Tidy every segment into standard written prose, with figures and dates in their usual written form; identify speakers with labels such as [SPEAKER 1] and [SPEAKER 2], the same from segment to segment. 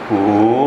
[SPEAKER 1] ॐ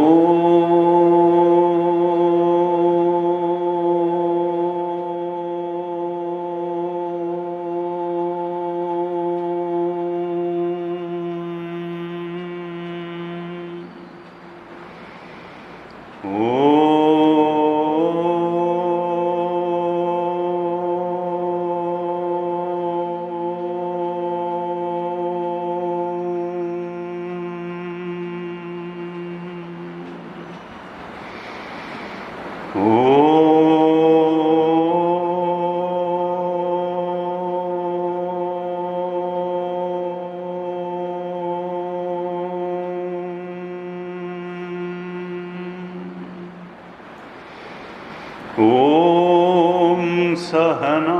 [SPEAKER 1] सहनावतु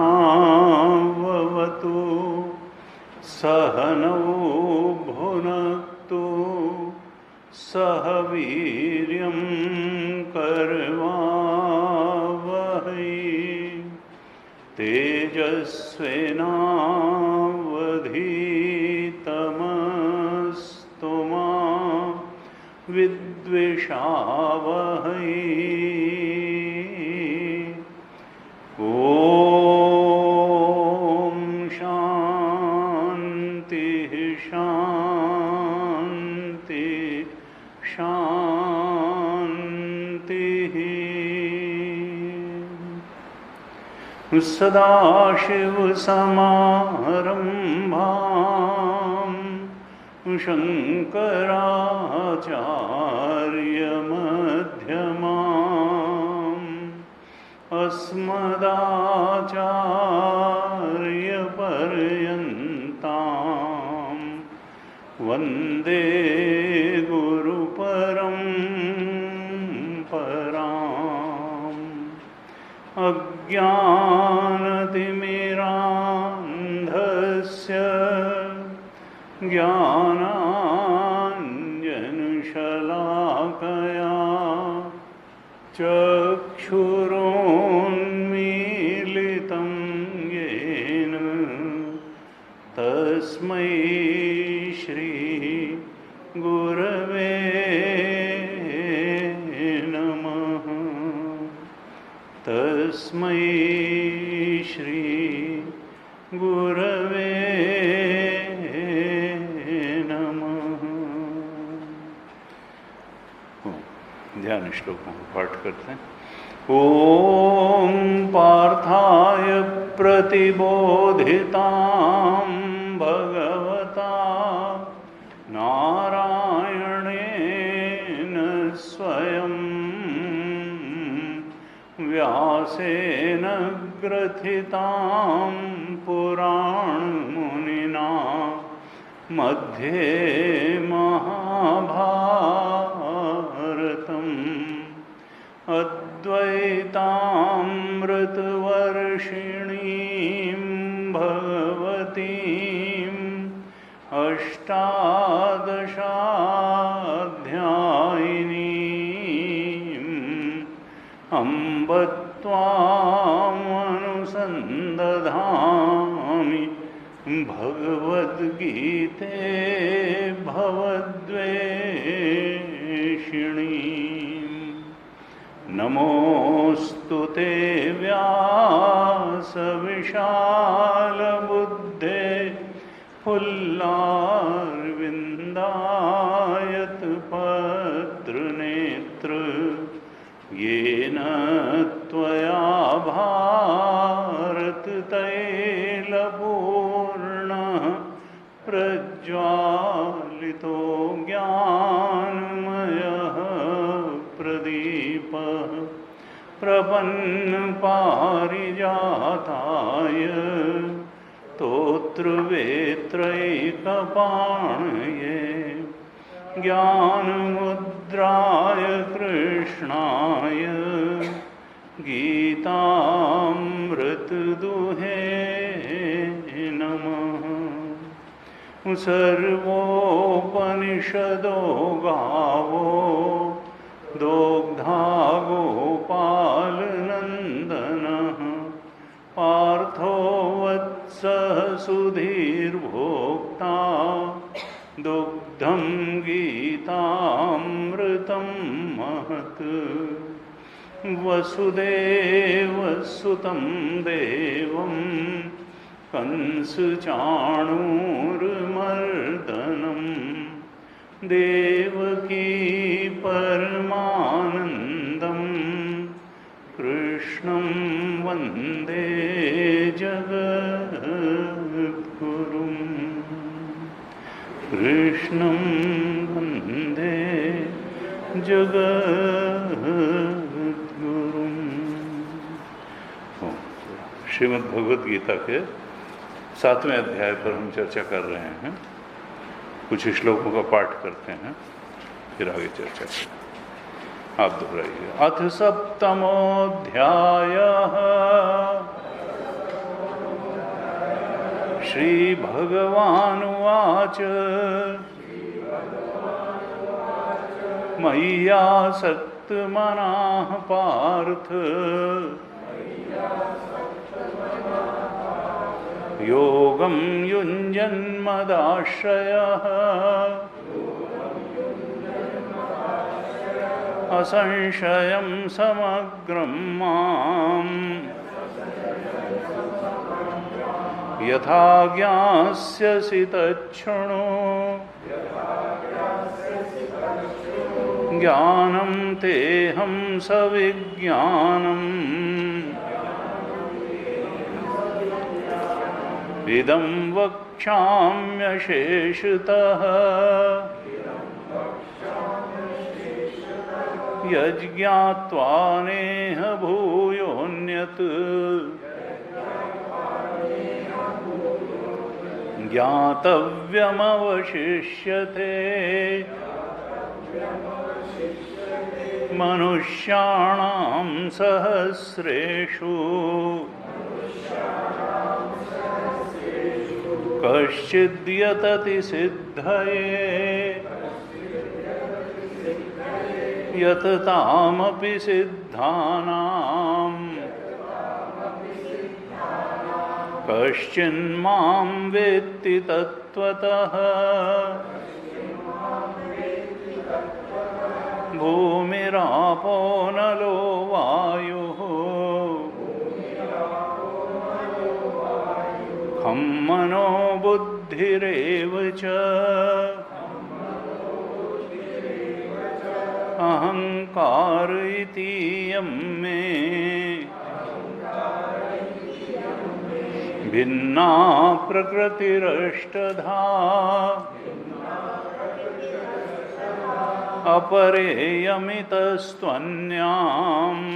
[SPEAKER 1] सहनौ भुनक्तु सह वीर्यं करवावहै तेजस्विनावधीतमस्तु मा विद्विषावहै। सदाशिवसमारम्भां शङ्कराचार्यमध्यमाम् अस्मदाचार्यपर्यन्तां वन्दे गुरुपरम्पराम्। अज्ञानतिमिरान्धस्य ज्ञानाञ्जनशलाकया चक्षुरोन्मीलितं येन तस्मै श्री गुरवे नमः। तस्मै श्री गुरवे नमः। ध्यान श्लोकों को पाठ करते हैं। ओम पार्थाय प्रतिबोधितां भगवता नारायणेन स्वयं व्यासेन ग्रथितां पुराणमुनिना मध्ये महाभारतम् अद्वैतामृतवर्षिणीं भगवतीम् अष्टादशाध्यायिनीम् अम्ब त्वामनुसन्दधामि भगवद्गीते भवद्वेषिणीम्। नमोऽस्तु ते व्यासविशालबुद्धे फुल्लारविन्दायतपत्रनेत्र येन त्वया भारततैलपूर्णः प्रज्वालितो ज्ञानमयः प्रदीपः प्रपन्नपारिजाताय स्तोत्रवेत्रैकपाणये ज्ञानमुद्राय कृष्णाय गीतामृतदुहे नमः। सर्वोपनिषदो गावो दोग्धा गोपालनन्दनः पार्थो वत्सः सुधीर्भोक्ता दुग्धं गीतामृतं महत् वसुदेवसुतं देवं कंसचाणूरमर्दनं देवकी परमानन्दं कृष्णं वन्दे जगद्गुरुं कृष्णं वन्दे जगद्गुरुं। श्रीमद् भगवद गीता के 7वें अध्याय पर हम चर्चा कर रहे हैं। कुछ श्लोकों का पाठ करते हैं, फिर आगे चर्चा करें। आप दोहराइए। अथ सप्तमोऽध्यायः श्रीभगवानुवाच मय्यासक्तमनः पार्थ योगं युञ्जन्मदाश्रयः असंशयं समग्रं माम् यथा ज्ञास्यसि तच्छृणु ज्ञानं तेऽहं सविज्ञानम् इदं वक्ष्याम्यशेषतः यज्ञात्वा नेह भूयोऽन्यत् ज्ञातव्यमवशिष्यते मनुष्याणां सहस्रेषु कश्चिद्यतति सिद्धये यततामपि सिद्धानां कश्चिन्मां वेत्ति तत्त्वतः भूमिरापो नलो वायुः खं मनो बुद्धिरेव च अहंकार इतीयं मे भिन्ना प्रकृतिरष्टधा अपरेयमितस्त्वन्याम्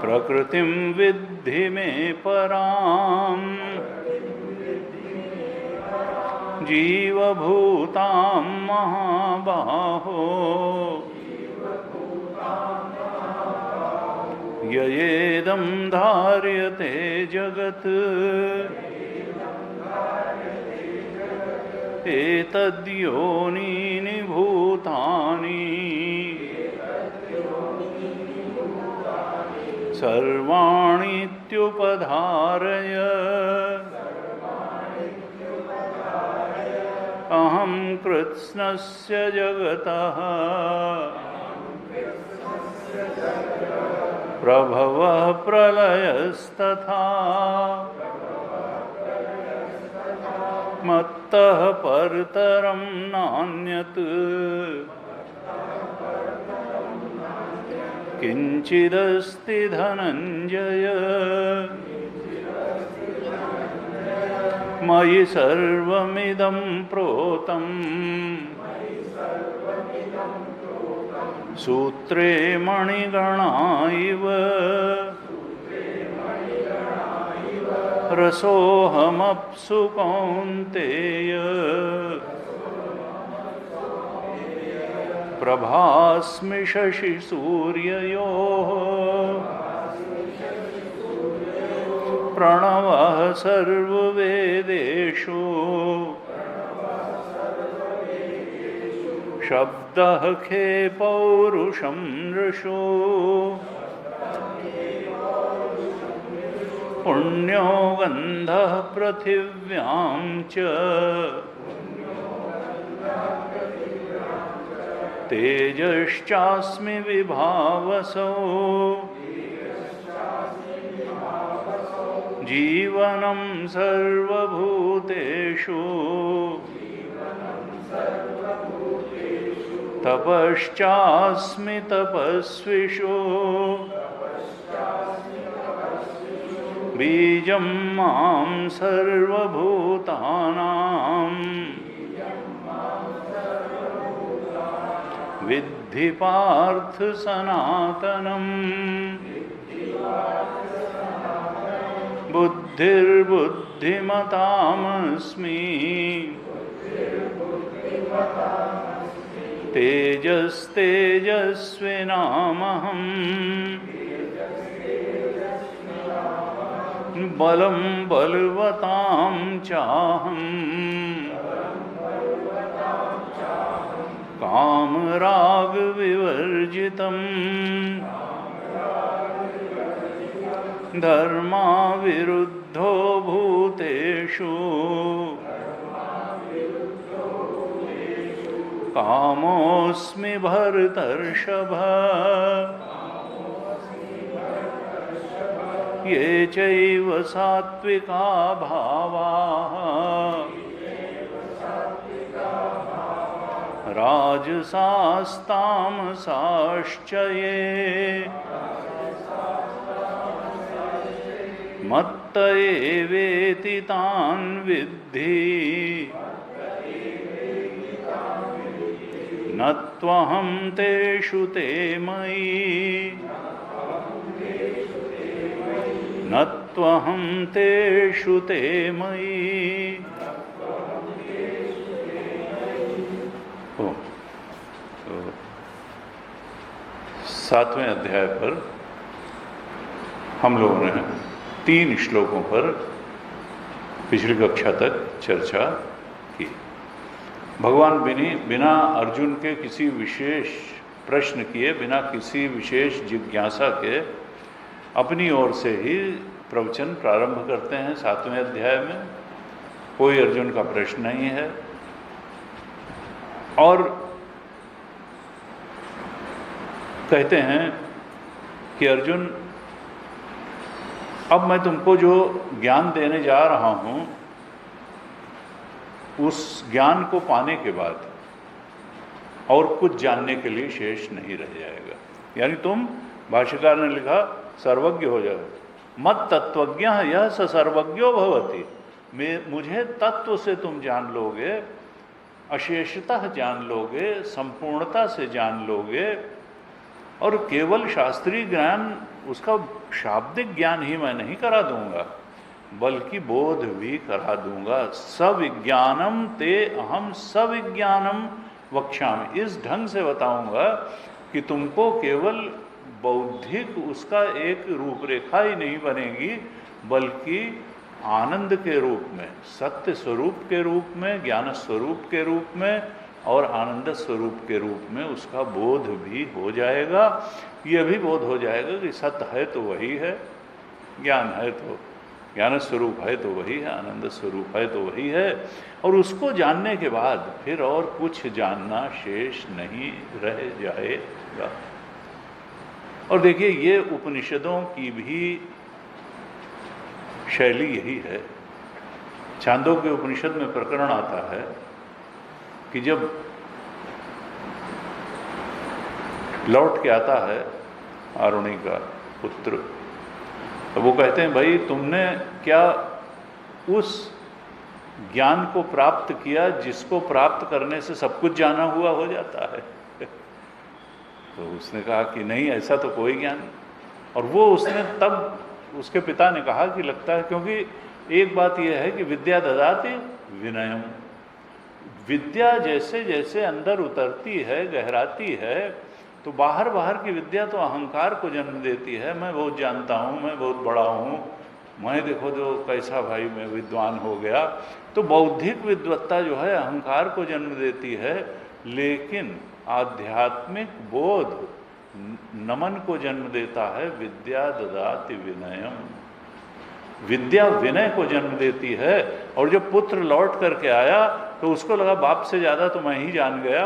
[SPEAKER 1] प्रकृतिं विद्धि मे पराम् जीवभूतां महाबाहो ययेदं धार्यते जगत् एतद्योनीनि भूतानि सर्वाणीत्युपधारय अहं कृत्स्नस्य जगतः प्रभवः प्रलयस्तथा मत्तः परतरं नान्यत् किंचिदस्ति धनंजय मयि सर्वमिदं प्रोतं सूत्रे मणिगणा इव रसोऽहमप्सु कौन्तेय प्रभास्मि शशिसूर्ययोः प्रणवः सर्ववेदेषु शब्दः खे पौरुषं नृषु पुण्यो गन्धः पृथिव्यां च तेजश्चास्मि विभावसो जीवनं सर्वभूतेषु तपश्चास्मि तपस्विषु बीजं मां सर्वभूतानां विद्धि पार्थ सनातनम् बुद्धिर्बुद्धिमतामस्मि तेजस्तेजस्विनामहम् बलं बलवतां चाहम् कामरागविवर्जितम् धर्माविरुद्धो भूतेषु कामोऽस्मि भरतर्षभ ये चैव सात्विका भावाः राजसास्तामसाश्च ये मत्त एवेति तान् विद्धि न त्वहं तेषु ते मयि न त्वहं तेषु ते मयि। सातवें अध्याय पर हम लोगों ने 3 श्लोकों पर पिछली कक्षा तक चर्चा की। भगवान बिना अर्जुन के किसी विशेष प्रश्न किए, बिना किसी विशेष जिज्ञासा के अपनी ओर से ही प्रवचन प्रारंभ करते हैं। 7वें अध्याय में कोई अर्जुन का प्रश्न नहीं है और कहते हैं कि अर्जुन, अब मैं तुमको जो ज्ञान देने जा रहा हूं उस ज्ञान को पाने के बाद और कुछ जानने के लिए शेष नहीं रह जाएगा। यानी तुम, भाष्यकार ने लिखा, सर्वज्ञ हो जाओ। मत तत्वज्ञ यह स सर्वज्ञो भवति। मुझे तत्व से तुम जान लोगे, अशेषतः जान लोगे, संपूर्णता से जान लोगे और केवल शास्त्रीय ज्ञान, उसका शाब्दिक ज्ञान ही मैं नहीं करा दूंगा बल्कि बोध भी करा दूंगा। सविज्ञानम ते अहम सविज्ञानम वक्ष्यामि। इस ढंग से बताऊंगा कि तुमको केवल बौद्धिक उसका एक रूपरेखा ही नहीं बनेगी बल्कि आनंद के रूप में, सत्य स्वरूप के रूप में, ज्ञान स्वरूप के रूप में और आनंद स्वरूप के रूप में उसका बोध भी हो जाएगा। यह भी बोध हो जाएगा कि सत्य है तो वही है, ज्ञान है तो ज्ञान स्वरूप है तो वही है, आनंद स्वरूप है तो वही है। और उसको जानने के बाद फिर और कुछ जानना शेष नहीं रह जाएगा। और देखिए, ये उपनिषदों की भी शैली यही है। छांदोग्य उपनिषद में प्रकरण आता है कि जब लौट के आता है आरुणि का पुत्र, तो वो कहते हैं, भाई तुमने क्या उस ज्ञान को प्राप्त किया जिसको प्राप्त करने से सब कुछ जाना हुआ हो जाता है? तो उसने कहा कि नहीं, ऐसा तो कोई ज्ञान। और वो उसने तब उसके पिता ने कहा कि लगता है, क्योंकि एक बात यह है कि विद्या ददाति विनयम, विद्या जैसे जैसे अंदर उतरती है, गहराती है, तो बाहर बाहर की विद्या तो अहंकार को जन्म देती है। मैं बहुत जानता हूँ, मैं बहुत बड़ा हूँ, मैं देखो जो कैसा भाई मैं विद्वान हो गया। तो बौद्धिक विद्वत्ता जो है अहंकार को जन्म देती है, लेकिन आध्यात्मिक बोध नमन को जन्म देता है। विद्या ददाति विनयम। विद्या विनय को जन्म देती है। और जब पुत्र लौट करके आया तो उसको लगा बाप से ज़्यादा तो मैं ही जान गया।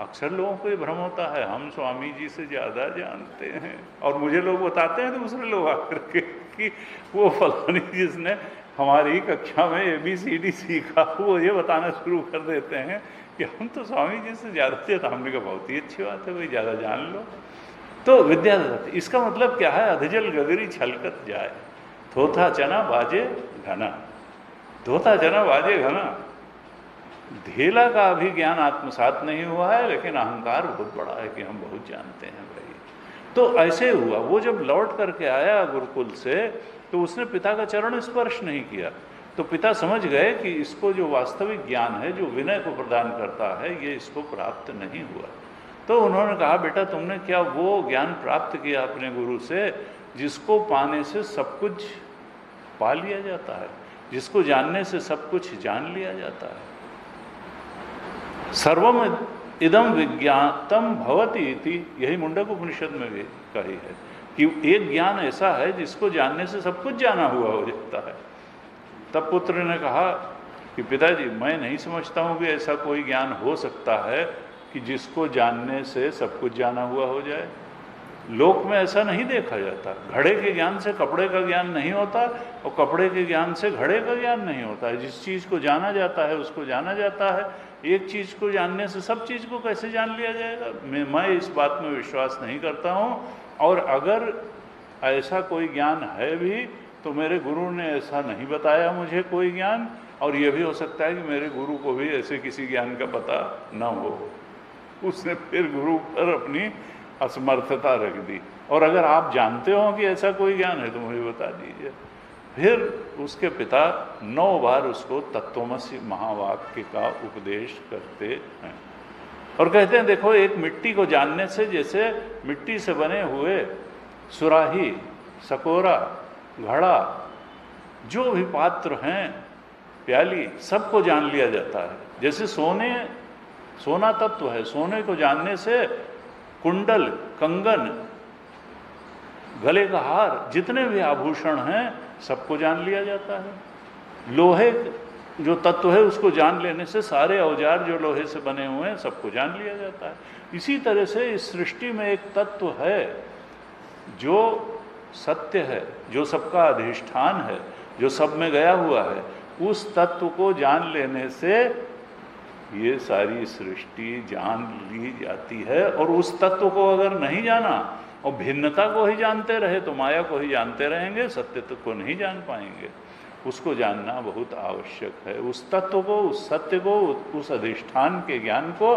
[SPEAKER 1] अक्सर लोगों को ये भ्रम होता है हम स्वामी जी से ज़्यादा जानते हैं, और मुझे लोग बताते हैं दूसरे लोग आकर के कि वो फलानी जिसने हमारी कक्षा में ABCD सीखा, वो ये बताना शुरू कर देते हैं कि हम तो स्वामी जी से ज़्यादा थे। हमने कहा बहुत ही अच्छी बात है भाई, ज़्यादा जान लो। तो विद्या ददाति, इसका मतलब क्या है? अधजल गगरी छलकत जाए, थोथा चना बाजे घना। थोथा चना बाजे घना, धेला का अभी ज्ञान आत्मसात नहीं हुआ है, लेकिन अहंकार बहुत बड़ा है कि हम बहुत जानते हैं भाई। तो ऐसे हुआ, वो जब लौट करके आया गुरुकुल से तो उसने पिता का चरण स्पर्श नहीं किया। तो पिता समझ गए कि इसको जो वास्तविक ज्ञान है, जो विनय को प्रदान करता है, ये इसको प्राप्त नहीं हुआ। तो उन्होंने कहा बेटा तुमने क्या वो ज्ञान प्राप्त किया अपने गुरु से जिसको पाने से सब कुछ पा लिया जाता है, जिसको जानने से सब कुछ जान लिया जाता है। सर्वम इदम विज्ञातम भवति इति, यही मुंडक उपनिषद में भी कही है कि एक ज्ञान ऐसा है जिसको जानने से सब कुछ जाना हुआ हो जाता है। तब पुत्र ने कहा कि पिताजी मैं नहीं समझता हूँ कि ऐसा कोई ज्ञान हो सकता है कि जिसको जानने से सब कुछ जाना हुआ हो जाए। लोक में ऐसा नहीं देखा जाता। घड़े के ज्ञान से कपड़े का ज्ञान नहीं होता, और कपड़े के ज्ञान से घड़े का ज्ञान नहीं होता है। जिस चीज़ को जाना जाता है उसको जाना जाता है। एक चीज़ को जानने से सब चीज़ को कैसे जान लिया जाएगा? मैं इस बात में विश्वास नहीं करता हूँ। और अगर ऐसा कोई ज्ञान है भी तो मेरे गुरु ने ऐसा नहीं बताया मुझे कोई ज्ञान, और यह भी हो सकता है कि मेरे गुरु को भी ऐसे किसी ज्ञान का पता न हो। उसने फिर गुरु पर अपनी असमर्थता रख दी। और अगर आप जानते हो कि ऐसा कोई ज्ञान है तो मुझे बता दीजिए। फिर उसके पिता 9 बार उसको तत्वमसि महावाक्य का उपदेश करते हैं और कहते हैं देखो एक मिट्टी को जानने से, जैसे मिट्टी से बने हुए सुराही, सकोरा, घड़ा, जो भी पात्र हैं, प्याली, सबको जान लिया जाता है। जैसे सोना तत्व है, सोने को जानने से कुंडल, कंगन, गले का हार, जितने भी आभूषण हैं सबको जान लिया जाता है। लोहे जो तत्व है उसको जान लेने से सारे औजार जो लोहे से बने हुए हैं सबको जान लिया जाता है। इसी तरह से इस सृष्टि में एक तत्व है जो सत्य है, जो सबका अधिष्ठान है, जो सब में गया हुआ है। उस तत्व को जान लेने से ये सारी सृष्टि जान ली जाती है। और उस तत्व को अगर नहीं जाना और भिन्नता को ही जानते रहे तो माया को ही जानते रहेंगे, सत्य को नहीं जान पाएंगे। उसको जानना बहुत आवश्यक है। उस तत्व को, उस सत्य को, उस अधिष्ठान के ज्ञान को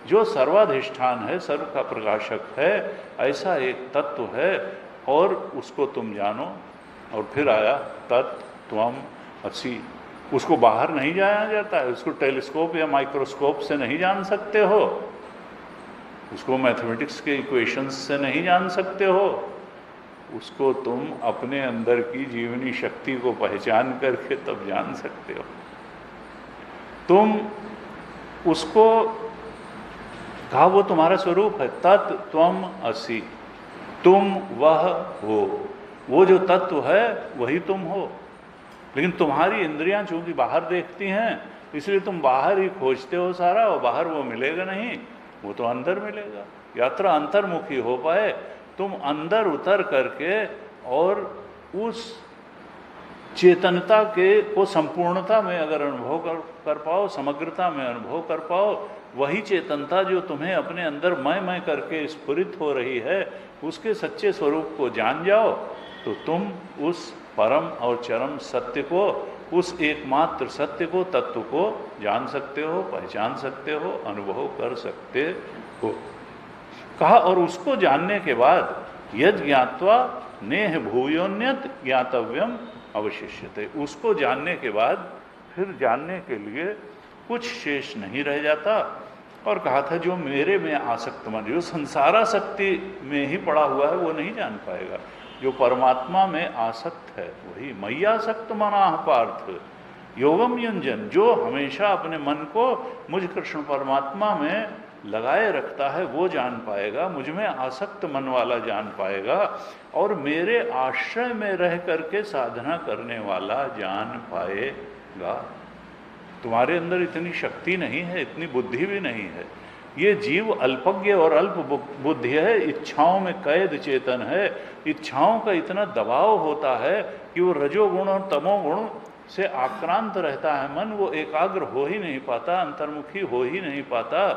[SPEAKER 1] जो सर्वाधिष्ठान है, सर्व का प्रकाशक है, ऐसा एक तत्व है और उसको तुम जानो। और फिर आया तत्त्वम असि। उसको बाहर नहीं जाया जाता है, उसको टेलीस्कोप या माइक्रोस्कोप से नहीं जान सकते हो, उसको मैथमेटिक्स के इक्वेशंस से नहीं जान सकते हो। उसको तुम अपने अंदर की जीवनी शक्ति को पहचान करके तब जान सकते हो। तुम उसको कहा वो तुम्हारा स्वरूप है, तत्त्वम असि, तुम वह हो। वो जो तत्व है वही तुम हो। लेकिन तुम्हारी इंद्रियां चूंकि बाहर देखती हैं इसलिए तुम बाहर ही खोजते हो सारा, और बाहर वो मिलेगा नहीं, वो तो अंदर मिलेगा। यात्रा अंतर्मुखी हो पाए, तुम अंदर उतर करके और उस चेतनता को संपूर्णता में अगर अनुभव कर पाओ, समग्रता में अनुभव कर पाओ, वही चेतनता जो तुम्हें अपने अंदर मैं करके स्फुरित हो रही है, उसके सच्चे स्वरूप को जान जाओ तो तुम उस परम और चरम सत्य को, उस एकमात्र सत्य को, तत्व को जान सकते हो, पहचान सकते हो, अनुभव कर सकते हो। कहा और उसको जानने के बाद यद ज्ञात्वा नेह भूयोन्यत ज्ञातव्यम अवशिष्यते। उसको जानने के बाद फिर जानने के लिए कुछ शेष नहीं रह जाता। और कहा था जो मेरे में आसक्त मन, जो संसारासक्ति में ही पड़ा हुआ है वो नहीं जान पाएगा। जो परमात्मा में आसक्त है वही मय्यासक्त मनाः पार्थ योगम युंजन, जो हमेशा अपने मन को मुझ कृष्ण परमात्मा में लगाए रखता है वो जान पाएगा, मुझ में आसक्त मन वाला जान पाएगा, और मेरे आश्रय में रह करके साधना करने वाला जान पाएगा। तुम्हारे अंदर इतनी शक्ति नहीं है, इतनी बुद्धि भी नहीं है। ये जीव अल्पज्ञ और अल्प बुद्धि है, इच्छाओं में कैद चेतन है। इच्छाओं का इतना दबाव होता है कि वो रजोगुण और तमोगुण से आक्रांत रहता है मन, वो एकाग्र हो ही नहीं पाता, अंतर्मुखी हो ही नहीं पाता।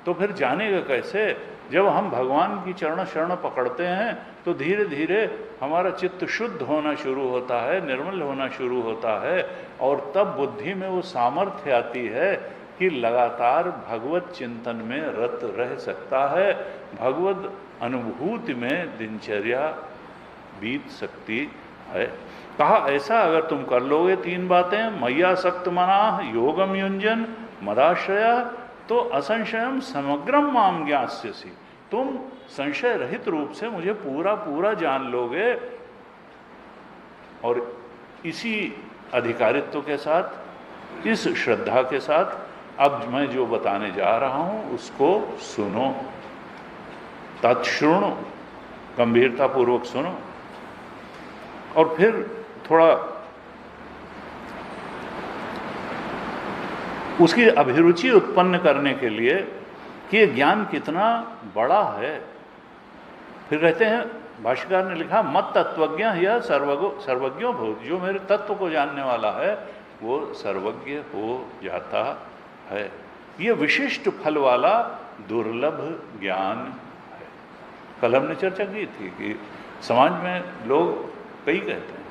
[SPEAKER 1] तो फिर जानेगा कैसे? जब हम भगवान की चरण शरण पकड़ते हैं तो धीरे धीरे हमारा चित्त शुद्ध होना शुरू होता है, निर्मल होना शुरू होता है, और तब बुद्धि में वो सामर्थ्य आती है कि लगातार भगवत चिंतन में रत रह सकता है, भगवत अनुभूति में दिनचर्या बीत सकती है। कहा ऐसा अगर तुम कर लोगे 3 बातें, मय्या सक्त मनाः योगम युंजन मदाश्रया, तो असंशयम समग्रम माम ज्ञास्यसि, तुम संशय रहित रूप से मुझे पूरा पूरा जान लोगे। और इसी अधिकारित्व के साथ, इस श्रद्धा के साथ अब मैं जो बताने जा रहा हूं उसको सुनो, तत्शृणु, गंभीरतापूर्वक सुनो। और फिर थोड़ा उसकी अभिरुचि उत्पन्न करने के लिए कि ये ज्ञान कितना बड़ा है। फिर कहते हैं, भाष्यकार ने लिखा, मत तत्वज्ञ यह सर्वज्ञो भूत, जो मेरे तत्व को जानने वाला है वो सर्वज्ञ हो जाता है। ये विशिष्ट फल वाला दुर्लभ ज्ञान है। कल हमने चर्चा की थी कि समाज में लोग कई कहते हैं,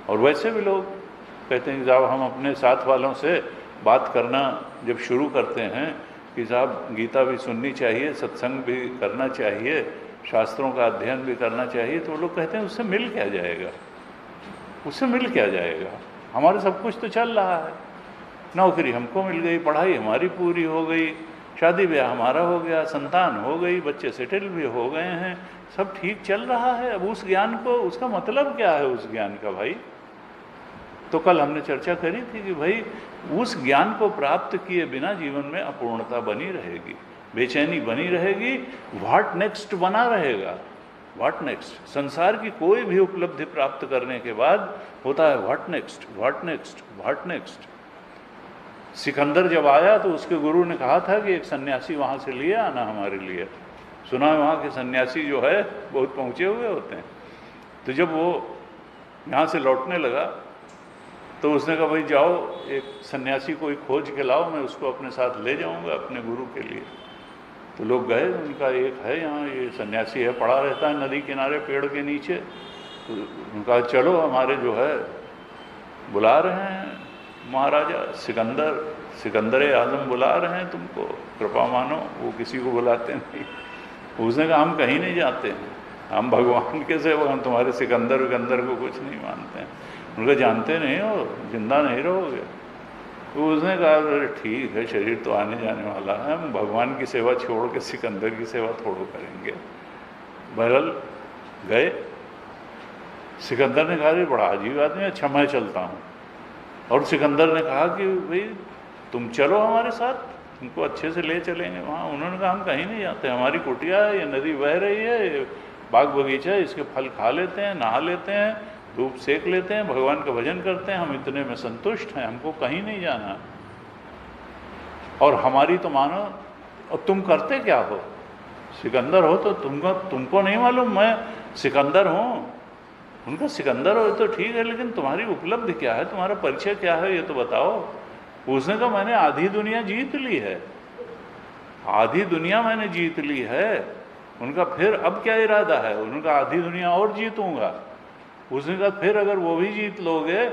[SPEAKER 1] और वैसे भी लोग कहते हैं कि साहब हम अपने साथ वालों से बात करना जब शुरू करते हैं कि साहब गीता भी सुननी चाहिए, सत्संग भी करना चाहिए, शास्त्रों का अध्ययन भी करना चाहिए, तो वो लोग कहते हैं उससे मिल क्या जाएगा, उससे मिल क्या जाएगा, हमारे सब कुछ तो चल रहा है, नौकरी हमको मिल गई, पढ़ाई हमारी पूरी हो गई, शादी ब्याह हमारा हो गया, संतान हो गई, बच्चे सेटल भी हो गए हैं, सब ठीक चल रहा है। अब उस ज्ञान को, उसका मतलब क्या है उस ज्ञान का भाई? तो कल हमने चर्चा करी थी कि भाई उस ज्ञान को प्राप्त किए बिना जीवन में अपूर्णता बनी रहेगी, बेचैनी बनी रहेगी, व्हाट नेक्स्ट बना रहेगा, व्हाट नेक्स्ट। संसार की कोई भी उपलब्धि प्राप्त करने के बाद होता है what next, what next, what next. Sikandar जब आया तो उसके गुरु ने कहा था कि एक सन्यासी वहाँ से लिए आना हमारे लिए, सुना है वहाँ के सन्यासी जो है बहुत पहुँचे हुए होते हैं। तो जब वो यहाँ से लौटने लगा तो उसने कहा भाई जाओ एक सन्यासी कोई खोज के लाओ, मैं उसको अपने साथ ले जाऊंगा अपने गुरु के लिए। तो लोग गए, उनका एक है यहाँ, ये सन्यासी है, पड़ा रहता है नदी किनारे पेड़ के नीचे। तो उनका चलो हमारे जो है बुला रहे हैं महाराजा सिकंदर आजम बुला रहे हैं तुमको, कृपा मानो। वो किसी को बुलाते नहीं। उसने कहा हम कहीं नहीं जाते हैं, हम भगवान के सेवक, हम तुम्हारे सिकंदर को कुछ नहीं मानते हैं। उनका जानते नहीं हो, जिंदा नहीं रहोगे। तो उसने कहा अरे ठीक है, शरीर तो आने जाने वाला है, हम भगवान की सेवा छोड़ के सिकंदर की सेवा थोड़ो करेंगे। बहरहाल गए। सिकंदर ने कहा अरे बड़ा अजीब आदमी, अच्छा मैं चलता हूँ। और सिकंदर ने कहा कि भाई तुम चलो हमारे साथ, तुमको अच्छे से ले चलेंगे वहाँ। उन्होंने कहा हम कहीं नहीं जाते, हमारी कुटिया है, ये नदी बह रही है, ये बाग बगीचा है, इसके फल खा लेते हैं, नहा लेते हैं, धूप सेक लेते हैं, भगवान का भजन करते हैं, हम इतने में संतुष्ट हैं, हमको कहीं नहीं जाना। और हमारी तो मानो, और तुम करते क्या हो? सिकंदर हो तो तुमको नहीं मालूम मैं सिकंदर हूँ। उनका सिकंदर हो तो ठीक है, लेकिन तुम्हारी उपलब्धि क्या है, तुम्हारा परिचय क्या है, ये तो बताओ। उसने कहा मैंने आधी दुनिया जीत ली है, आधी दुनिया मैंने जीत ली है। उनका फिर अब क्या इरादा है? उनका आधी दुनिया और जीतूंगा। उसने कहा फिर अगर वो भी जीत लोगे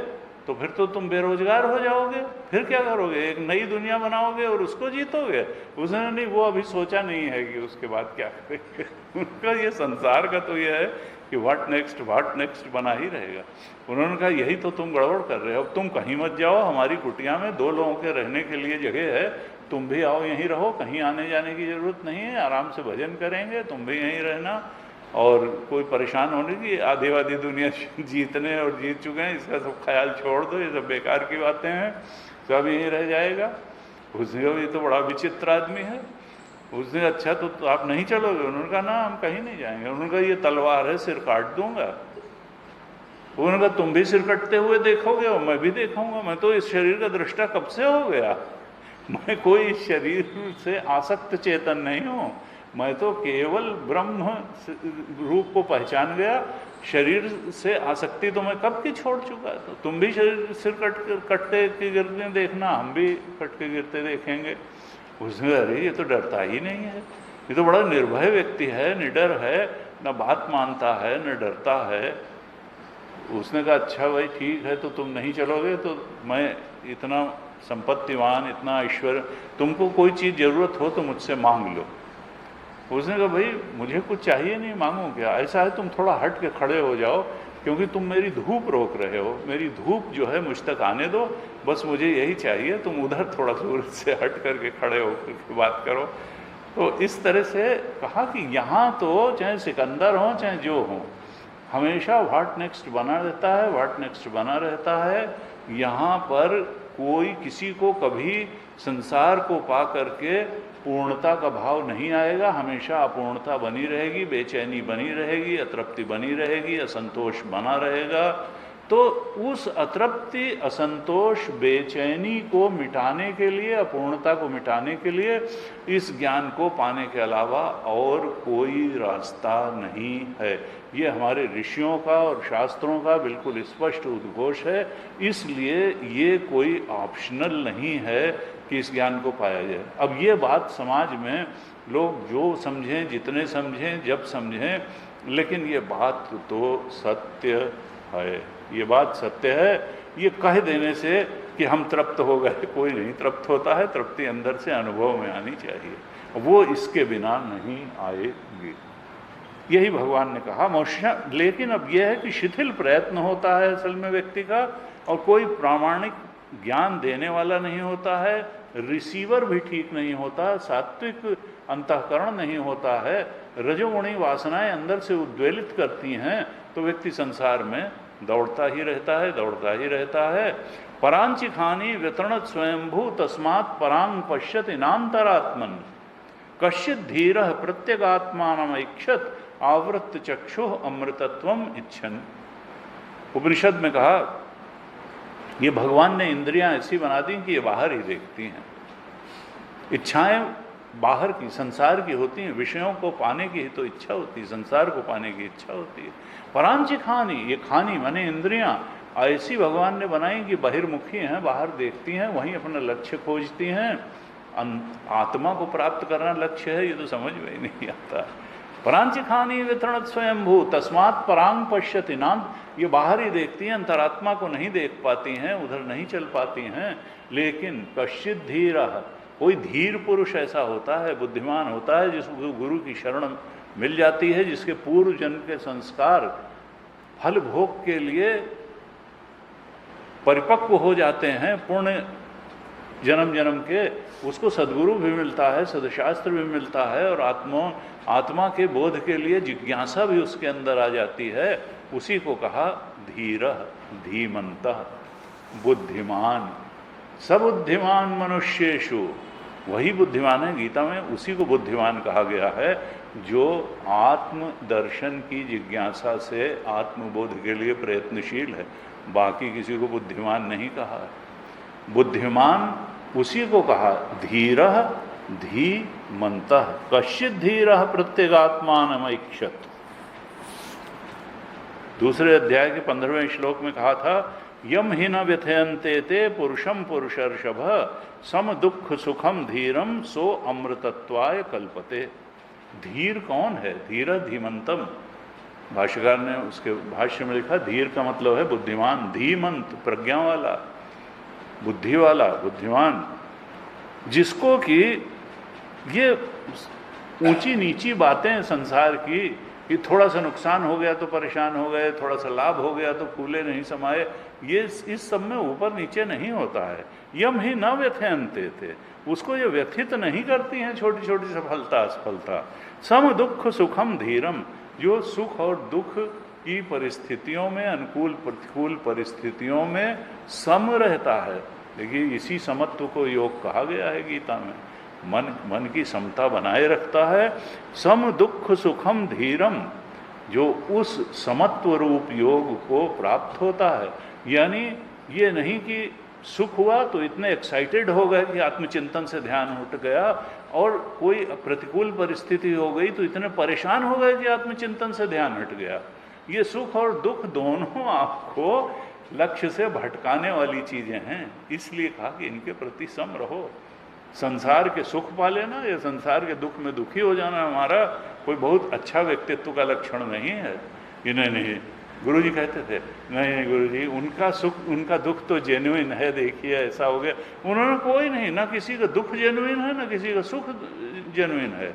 [SPEAKER 1] तो फिर तो तुम बेरोजगार हो जाओगे, फिर क्या करोगे? एक नई दुनिया बनाओगे और उसको जीतोगे? उसने नहीं, वो अभी सोचा नहीं है कि उसके बाद क्या करेंगे। उनका ये संसार का तो ये है कि व्हाट नेक्स्ट बना ही रहेगा। उन्होंने कहा यही तो तुम गड़बड़ कर रहे हो, अब तुम कहीं मत जाओ, हमारी कुटिया में 2 लोगों के रहने के लिए जगह है, तुम भी आओ यहीं रहो, कहीं आने जाने की जरूरत नहीं है, आराम से भजन करेंगे, तुम भी यहीं रहना। और कोई परेशान होने की, आधी दुनिया जीतने और जीत चुके हैं, इसका सब ख्याल छोड़ दो, ये सब बेकार की बातें हैं, सब यहीं रह जाएगा। उसने कहा ये तो बड़ा विचित्र आदमी है। उसने कहा अच्छा तो आप नहीं चलोगे? उन्होंने कहा ना हम कहीं नहीं जाएंगे। उन्होंने कहा ये तलवार है, सिर काट दूंगा। उन्होंने कहा तुम भी सिर कटते हुए देखोगे और मैं भी देखूंगा, मैं तो इस शरीर का दृष्टा कब से हो गया, मैं कोई इस शरीर से आसक्त चेतन नहीं हूँ, मैं तो केवल ब्रह्म रूप को पहचान गया, शरीर से आसक्ति तो मैं कब की छोड़ चुका है। तो तुम भी शरीर सिर कटते के गिरते देखना, हम भी कट के गिरते देखेंगे। उसने अरे ये तो डरता ही नहीं है, ये तो बड़ा निर्भय व्यक्ति है, निडर है, न बात मानता है न डरता है। उसने कहा अच्छा भाई ठीक है, तो तुम नहीं चलोगे तो मैं इतना संपत्तिवान, इतना ऐश्वर्य, तुमको कोई चीज़ ज़रूरत हो तो मुझसे मांग लो। उसने कहा भाई मुझे कुछ चाहिए नहीं, मांगू क्या? ऐसा है तुम थोड़ा हट के खड़े हो जाओ, क्योंकि तुम मेरी धूप रोक रहे हो, मेरी धूप जो है मुझ तक आने दो, बस मुझे यही चाहिए, तुम उधर थोड़ा दूर से हट करके खड़े होकर बात करो। तो इस तरह से कहा कि यहाँ तो चाहे सिकंदर हो चाहे जो हो, हमेशा व्हाट नेक्स्ट बना रहता है, व्हाट नेक्स्ट बना रहता है। यहाँ पर कोई किसी को कभी संसार को पा करके पूर्णता का भाव नहीं आएगा, हमेशा अपूर्णता बनी रहेगी, बेचैनी बनी रहेगी, अतृप्ति बनी रहेगी, असंतोष बना रहेगा। तो उस अतृप्ति, असंतोष, बेचैनी को मिटाने के लिए, अपूर्णता को मिटाने के लिए इस ज्ञान को पाने के अलावा और कोई रास्ता नहीं है। ये हमारे ऋषियों का और शास्त्रों का बिल्कुल स्पष्ट उद्घोष है। इसलिए ये कोई ऑप्शनल नहीं है कि इस ज्ञान को पाया जाए। अब ये बात समाज में लोग जो समझें, जितने समझें, जब समझें, लेकिन ये बात तो सत्य है, ये बात सत्य है। ये कह देने से कि हम तृप्त हो गए, कोई नहीं तृप्त होता है, तृप्ति अंदर से अनुभव में आनी चाहिए, वो इसके बिना नहीं आएगी। यही भगवान ने कहा मनुष्य। लेकिन अब यह है कि शिथिल प्रयत्न होता है असल में व्यक्ति का, और कोई प्रामाणिक ज्ञान देने वाला नहीं होता है, रिसीवर भी ठीक नहीं होता, सात्विक अंतःकरण नहीं होता है, रजोगुणी वासनाएं अंदर से उद्वेलित करती हैं, तो व्यक्ति संसार में दौड़ता ही रहता है, दौड़ता ही रहता है। परांचि खानी व्यतरणत स्वयंभू तस्मात् परांग पश्यति नान्तरात्मन कश्चित धीरः प्रत्यगात्मानमैक्षत आवृत्त चक्षुः अमृतत्वम इच्छन। उपनिषद में कहा ये भगवान ने इंद्रियां ऐसी बना दी कि ये बाहर ही देखती हैं, इच्छाएं बाहर की, संसार की होती हैं, विषयों को पाने की तो इच्छा होती है, संसार को पाने की इच्छा होती है। परांची खानी, ये खानी माने इंद्रियां ऐसी भगवान ने बनाई कि बहिर्मुखी हैं, बाहर देखती हैं, वहीं अपना लक्ष्य खोजती हैं। आत्मा को प्राप्त करना लक्ष्य है, ये तो समझ में ही नहीं आता। परांची खानी वितरणत स्वयंभू तस्मात् परांग पश्यति नाम, ये बाहर ही देखती हैं, अंतरात्मा को नहीं देख पाती हैं, उधर नहीं चल पाती हैं। लेकिन कश्चित धीरः, कोई धीर पुरुष ऐसा होता है, बुद्धिमान होता है, जिसको गुरु की शरण मिल जाती है, जिसके पूर्व जन्म के संस्कार फल भोग के लिए परिपक्व हो जाते हैं, पुण्य जन्म जन्म के, उसको सद्गुरु भी मिलता है, सदशास्त्र भी मिलता है, और आत्मा के बोध के लिए जिज्ञासा भी उसके अंदर आ जाती है। उसी को कहा धीरः, धीमंतः, बुद्धिमान। सबुद्धिमान मनुष्येषु, वही बुद्धिमान है गीता में, उसी को बुद्धिमान कहा गया है जो आत्म दर्शन की जिज्ञासा से आत्मबोध के लिए प्रयत्नशील है। बाकी किसी को बुद्धिमान नहीं कहा है। बुद्धिमान उसी को कहा धीरः धीमन्तः कश्चित् धीरः प्रत्यगात्मानमैक्षत। दूसरे अध्याय के 15वें श्लोक में कहा था यम ही न व्यथयन्ते ते पुरुषम पुरुषर्षभ सम दुख सुखम धीरम सो अमृतत्वाय कल्पते। धीर कौन है? धीर धीमंतम। भाष्यकार ने उसके भाष्य में लिखा धीर का मतलब है बुद्धिमान, धीमंत प्रज्ञा वाला, बुद्धि वाला, बुद्धिमान, जिसको कि ये ऊंची नीची बातें संसार की कि थोड़ा सा नुकसान हो गया तो परेशान हो गए, थोड़ा सा लाभ हो गया तो कूले नहीं समाये, ये इस सब में ऊपर नीचे नहीं होता है। यम ही न व्यथयन्ते थे, उसको ये व्यथित नहीं करती हैं छोटी छोटी सफलता असफलता। सम दुख सुखम धीरम, जो सुख और दुख की परिस्थितियों में, अनुकूल प्रतिकूल परिस्थितियों में सम रहता है, देखिए इसी समत्व को योग कहा गया है गीता में। मन की समता बनाए रखता है। सम दुख सुखम धीरम, जो उस समत्व रूप योग को प्राप्त होता है। यानी ये नहीं कि सुख हुआ तो इतने एक्साइटेड हो गए कि आत्मचिंतन से ध्यान हट गया, और कोई प्रतिकूल परिस्थिति हो गई तो इतने परेशान हो गए कि आत्मचिंतन से ध्यान हट गया। ये सुख और दुख दोनों आपको लक्ष्य से भटकाने वाली चीजें हैं, इसलिए कहा कि इनके प्रति सम रहो। संसार के सुख पा लेना या संसार के दुख में दुखी हो जाना हमारा कोई बहुत अच्छा व्यक्तित्व का लक्षण नहीं है। ये नहीं, गुरु जी कहते थे नहीं गुरु जी, उनका सुख उनका दुख तो जेन्युइन है, देखिए ऐसा हो गया। उन्होंने कोई नहीं, ना किसी का दुख जेन्युइन है ना किसी का सुख जेन्युइन है।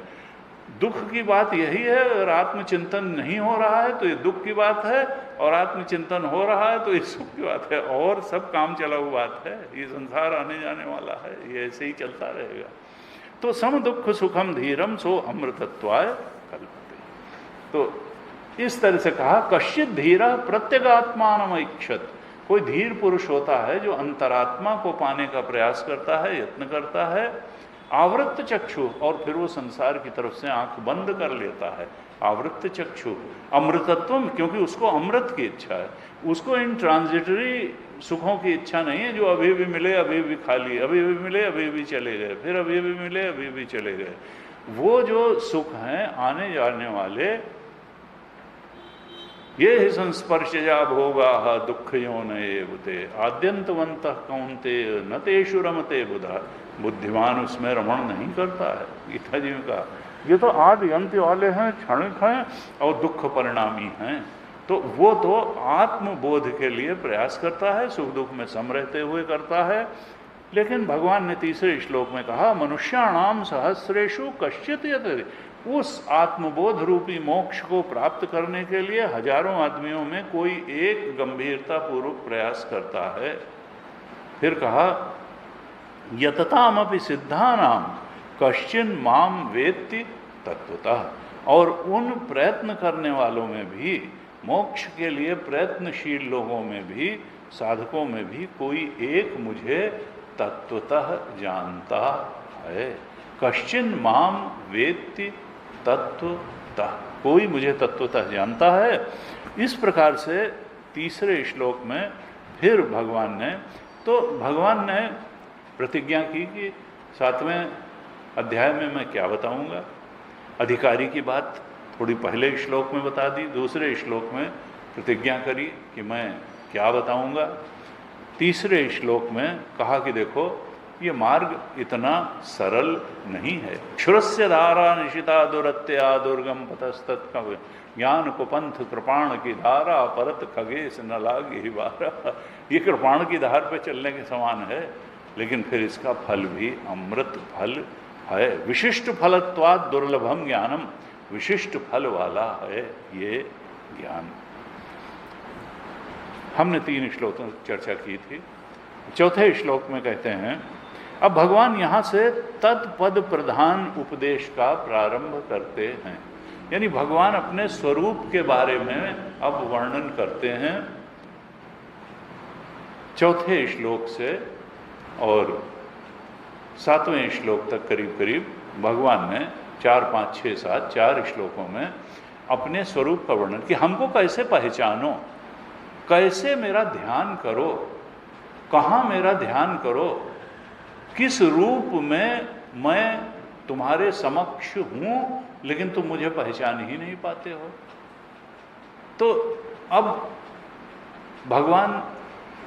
[SPEAKER 1] दुख की बात यही है, अगर आत्मचिंतन नहीं हो रहा है तो ये दुख की बात है, और आत्मचिंतन हो रहा है तो ये सुख की बात है, और सब काम चला हुआ बात है। ये संसार आने जाने वाला है, ये ऐसे ही चलता रहेगा। तो सम दुख सुखम धीरम सो अमृतत्वाय कल्पते। तो इस तरह से कहा कश्चित धीरा प्रत्यगात्मान इच्छत, कोई धीर पुरुष होता है जो अंतरात्मा को पाने का प्रयास करता है, यत्न करता है। आवृत्त चक्षु, और फिर वो संसार की तरफ से आंख बंद कर लेता है। आवृत्त चक्षु अमृतत्वम, क्योंकि उसको अमृत की इच्छा है, उसको इन ट्रांजिटरी सुखों की इच्छा नहीं है जो अभी भी मिले अभी भी खा लिए, अभी भी मिले अभी भी चले गए, फिर अभी भी मिले अभी भी चले गए। वो जो सुख हैं आने जाने वाले, ये ही संस्पर्शजा भोगा दुख योनये आद्यंतवंत कौन्ते न तेषु रमते बुधा, बुद्धिमान उसमें रमण नहीं करता है। गीता जी में कहा ये तो आदि अंत वाले हैं, क्षणिक हैं और दुख परिणामी हैं। तो वो तो आत्मबोध के लिए प्रयास करता है, सुख दुख में सम रहते हुए करता है। लेकिन भगवान ने तीसरे श्लोक में कहा मनुष्याणाम सहस्रेषु कश्चित् यतते, उस आत्मबोध रूपी मोक्ष को प्राप्त करने के लिए हजारों आदमियों में कोई एक गंभीरता पूर्वक प्रयास करता है। फिर कहा यततामपि सिद्धानाम कश्चिन माम वेत्ति तत्वतः, और उन प्रयत्न करने वालों में भी, मोक्ष के लिए प्रयत्नशील लोगों में भी, साधकों में भी कोई एक मुझे तत्वतः जानता है। कश्चिन माम वेत्ति तत्वतः, कोई मुझे तत्वतः जानता है। इस प्रकार से तीसरे श्लोक में फिर भगवान ने प्रतिज्ञा की कि 7वें अध्याय में मैं क्या बताऊंगा। अधिकारी की बात थोड़ी पहले श्लोक में बता दी, दूसरे श्लोक में प्रतिज्ञा करी कि मैं क्या बताऊंगा। तीसरे श्लोक में कहा कि देखो ये मार्ग इतना सरल नहीं है। क्षुरस्य धारा निशिता दुरत्या दुर्गम पतस्तत् ज्ञान को पंथ कृपाण की धारा परत खगेश न लागे बारा। ये कृपाण की धार पे चलने के समान है, लेकिन फिर इसका फल भी अमृत फल है। विशिष्ट फलत्वाद दुर्लभम ज्ञानम, विशिष्ट फल वाला है ये ज्ञान। हमने 3 श्लोकों की चर्चा की थी। चौथे श्लोक में कहते हैं, अब भगवान यहाँ से तत्पद प्रधान उपदेश का प्रारंभ करते हैं, यानी भगवान अपने स्वरूप के बारे में अब वर्णन करते हैं। चौथे श्लोक से और 7वें श्लोक तक करीब करीब भगवान ने 4, 5, 6, 7 4 श्लोकों में अपने स्वरूप का वर्णन कि हमको कैसे पहचानो, कैसे मेरा ध्यान करो, कहाँ मेरा ध्यान करो, किस रूप में मैं तुम्हारे समक्ष हूँ लेकिन तुम मुझे पहचान ही नहीं पाते हो। तो अब भगवान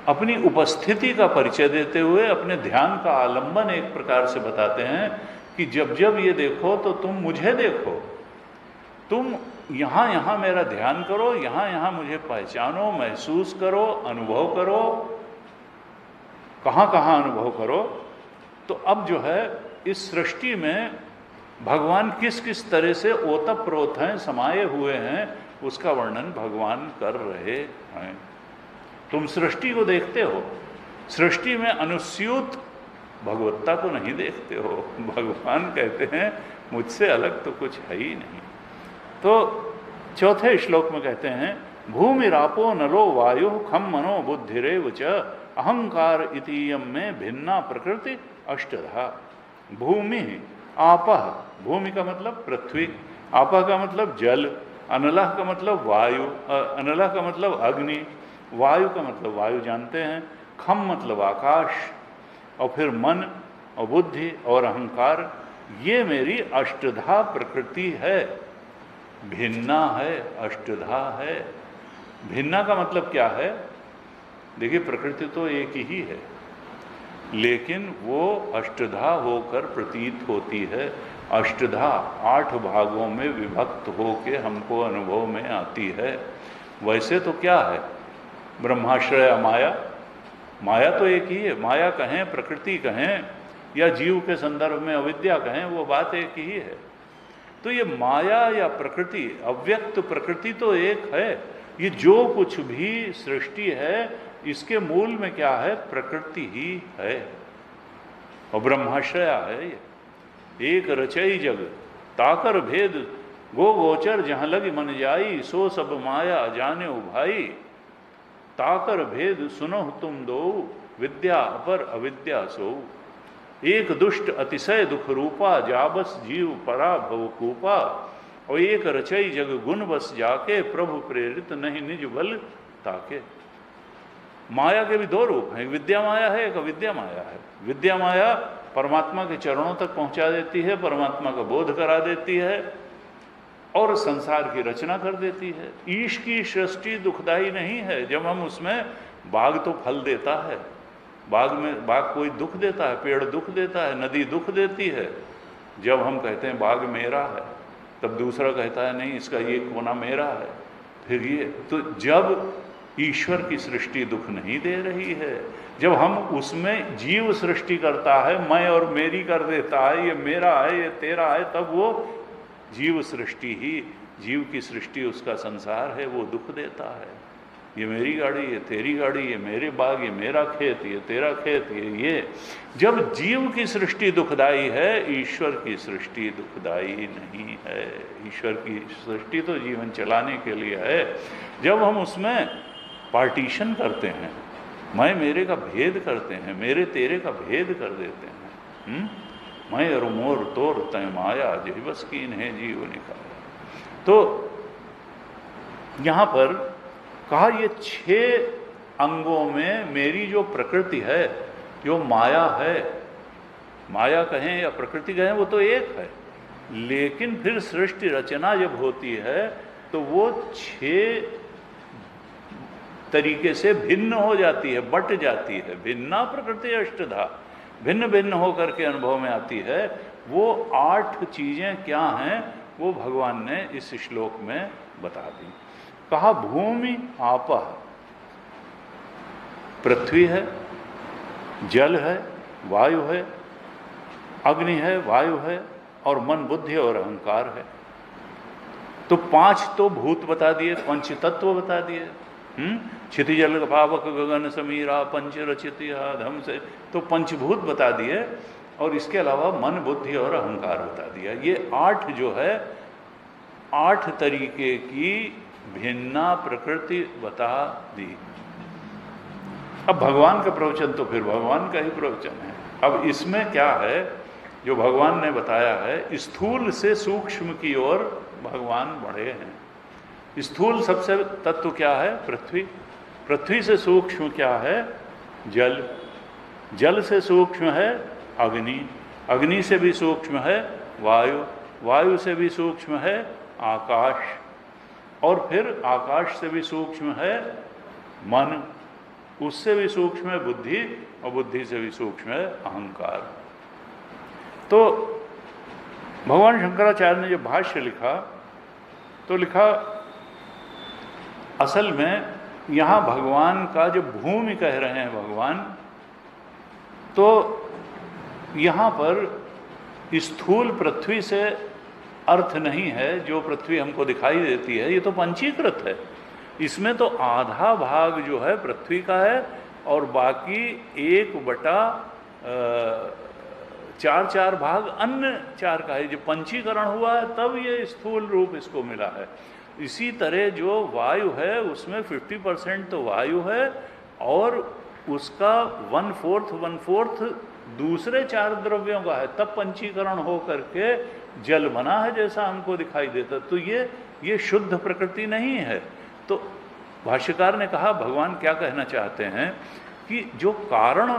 [SPEAKER 1] अपनी उपस्थिति का परिचय देते हुए अपने ध्यान का आलंबन एक प्रकार से बताते हैं कि जब जब ये देखो तो तुम मुझे देखो, तुम यहाँ यहाँ मेरा ध्यान करो, यहाँ यहाँ मुझे पहचानो, महसूस करो, अनुभव करो। कहाँ कहाँ अनुभव करो? तो अब जो है इस सृष्टि में भगवान किस किस तरह से ओतप्रोत हैं, समाये हुए हैं, उसका वर्णन भगवान कर रहे हैं। तुम सृष्टि को देखते हो, सृष्टि में अनुस्यूत भगवत्ता को नहीं देखते हो। भगवान कहते हैं मुझसे अलग तो कुछ है ही नहीं। तो चौथे श्लोक में कहते हैं भूमिरापो नलो वायु खम मनो बुद्धिरेव च अहंकार इतीयम में भिन्ना प्रकृति अष्टधा। भूमि आपः, भूमि का मतलब पृथ्वी, आपः का मतलब जल, अनलः का मतलब वायु, अनलः का मतलब अग्नि, वायु का मतलब वायु जानते हैं, खम मतलब आकाश, और फिर मन और बुद्धि और अहंकार, ये मेरी अष्टधा प्रकृति है। भिन्ना है, अष्टधा है। भिन्ना का मतलब क्या है? देखिए प्रकृति तो एक ही है, लेकिन वो अष्टधा होकर प्रतीत होती है। अष्टधा 8 भागों में विभक्त होकर हमको अनुभव में आती है। वैसे तो क्या है? ब्रह्माश्रय माया, माया तो एक ही है। माया कहें, प्रकृति कहें, या जीव के संदर्भ में अविद्या कहें, वो बात एक ही है। तो ये माया या प्रकृति, अव्यक्त प्रकृति तो एक है। ये जो कुछ भी सृष्टि है, इसके मूल में क्या है? प्रकृति ही है, और ब्रह्माश्रया है ये। एक रचई जग ताकर भेद गो गोचर, जहां लग मन जाई, सो सब माया जाने भाई। ताकर भेद सुनो तुम दो, विद्या अपर अविद्या सो। एक दुष्ट अतिशय दुख रूपा, जाबस जीव परा भवकूपा। और एक रचई जग गुण बस जाके, प्रभु प्रेरित नहीं निज बल ताके। माया के भी 2 रूप हैं, एक विद्या माया है, एक अविद्या माया है। विद्या माया परमात्मा के चरणों तक पहुंचा देती है, परमात्मा का बोध करा देती है और संसार की रचना कर देती है। ईश की सृष्टि दुखदाई नहीं है। जब हम उसमें, बाग तो फल देता है, बाग कोई दुख देता है, पेड़ दुख देता है, नदी दुख देती है। जब हम कहते हैं बाग मेरा है, तब दूसरा कहता है नहीं, इसका ये कोना मेरा है। फिर ये तो जब ईश्वर की सृष्टि दुख नहीं दे रही है, जब हम उसमें जीव सृष्टि करता है, मैं और मेरी कर देता है, ये मेरा है, ये तेरा है, तब वो जीव सृष्टि ही, जीव की सृष्टि उसका संसार है, वो दुख देता है। ये मेरी गाड़ी, ये तेरी गाड़ी, ये मेरे बाग, ये मेरा खेत, ये तेरा खेत, ये जब जीव की सृष्टि दुखदाई है, ईश्वर की सृष्टि दुखदाई नहीं है। ईश्वर की सृष्टि तो जीवन चलाने के लिए है। जब हम उसमें पार्टीशन करते हैं, मैं मेरे का भेद करते हैं, मेरे तेरे का भेद कर देते हैं, मैं और मोर तोर तय माया, जही बस कीन है जीव निकाया। तो यहाँ पर कहा ये 6 अंगों में मेरी जो प्रकृति है, जो माया है, माया कहें या प्रकृति कहें, वो तो एक है। लेकिन फिर सृष्टि रचना जब होती है तो वो 6 तरीके से भिन्न हो जाती है, बट जाती है। भिन्ना प्रकृति अष्टधा, भिन्न भिन्न होकर के अनुभव में आती है। वो 8 चीजें क्या हैं, वो भगवान ने इस श्लोक में बता दी। कहा भूमि आपः, पृथ्वी है, जल है, वायु है, अग्नि है, वायु है, और मन बुद्धि और अहंकार है। तो 5 तो भूत बता दिए, 5 तत्व बता दिए। क्षितिजल पावक गगन समीरा पंच रचित धम से, तो पंचभूत बता दिए, और इसके अलावा मन बुद्धि और अहंकार बता दिया। ये 8 जो है, 8 तरीके की भिन्ना प्रकृति बता दी। अब भगवान का प्रवचन तो फिर भगवान का ही प्रवचन है। अब इसमें क्या है जो भगवान ने बताया है, स्थूल से सूक्ष्म की ओर भगवान बढ़े हैं। स्थूल सबसे तत्व क्या है? पृथ्वी। पृथ्वी से सूक्ष्म क्या है? जल। जल से सूक्ष्म है अग्नि। अग्नि से भी सूक्ष्म है वायु। वायु से भी सूक्ष्म है आकाश। और फिर आकाश से भी सूक्ष्म है मन। उससे भी सूक्ष्म है बुद्धि, और बुद्धि से भी सूक्ष्म है अहंकार। तो भगवान शंकराचार्य ने जब भाष्य लिखा तो लिखा, असल में यहाँ भगवान का जो भूमि कह रहे हैं भगवान, तो यहाँ पर स्थूल पृथ्वी से अर्थ नहीं है। जो पृथ्वी हमको दिखाई देती है ये तो पंचीकृत है। इसमें तो आधा भाग जो है पृथ्वी का है और बाकी 1/4 भाग अन्य 4 का है। जो पंचीकरण हुआ है तब ये स्थूल रूप इसको मिला है। इसी तरह जो वायु है उसमें 50% तो वायु है और उसका 1/4 दूसरे 4 द्रव्यों का है, तब पंचीकरण हो करके जल बना है जैसा हमको दिखाई देता। तो ये शुद्ध प्रकृति नहीं है। तो भाष्यकार ने कहा भगवान क्या कहना चाहते हैं कि जो कारण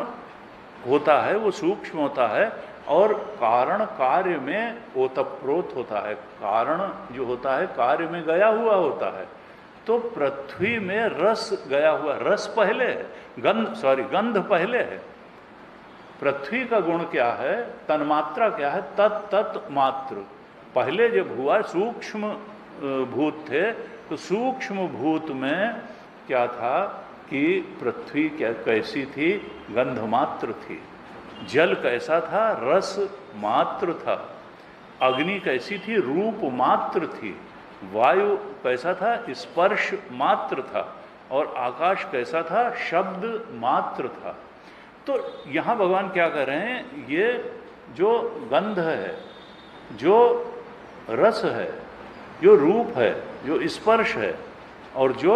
[SPEAKER 1] होता है वो सूक्ष्म होता है और कारण कार्य में ओतप्रोत होता है। कारण जो होता है कार्य में गया हुआ होता है। तो पृथ्वी में रस गया हुआ, रस पहले है, गंध पहले है। पृथ्वी का गुण क्या है, तन्मात्रा क्या है, तत् मात्र। पहले जब हुआ सूक्ष्म भूत थे, तो सूक्ष्म भूत में क्या था कि पृथ्वी कैसी थी, गंध मात्र थी। जल कैसा था, रस मात्र था। अग्नि कैसी थी, रूप मात्र थी। वायु कैसा था, स्पर्श मात्र था। और आकाश कैसा था, शब्द मात्र था। तो यहाँ भगवान क्या कह रहे हैं, ये जो गंध है, जो रस है, जो रूप है, जो स्पर्श है और जो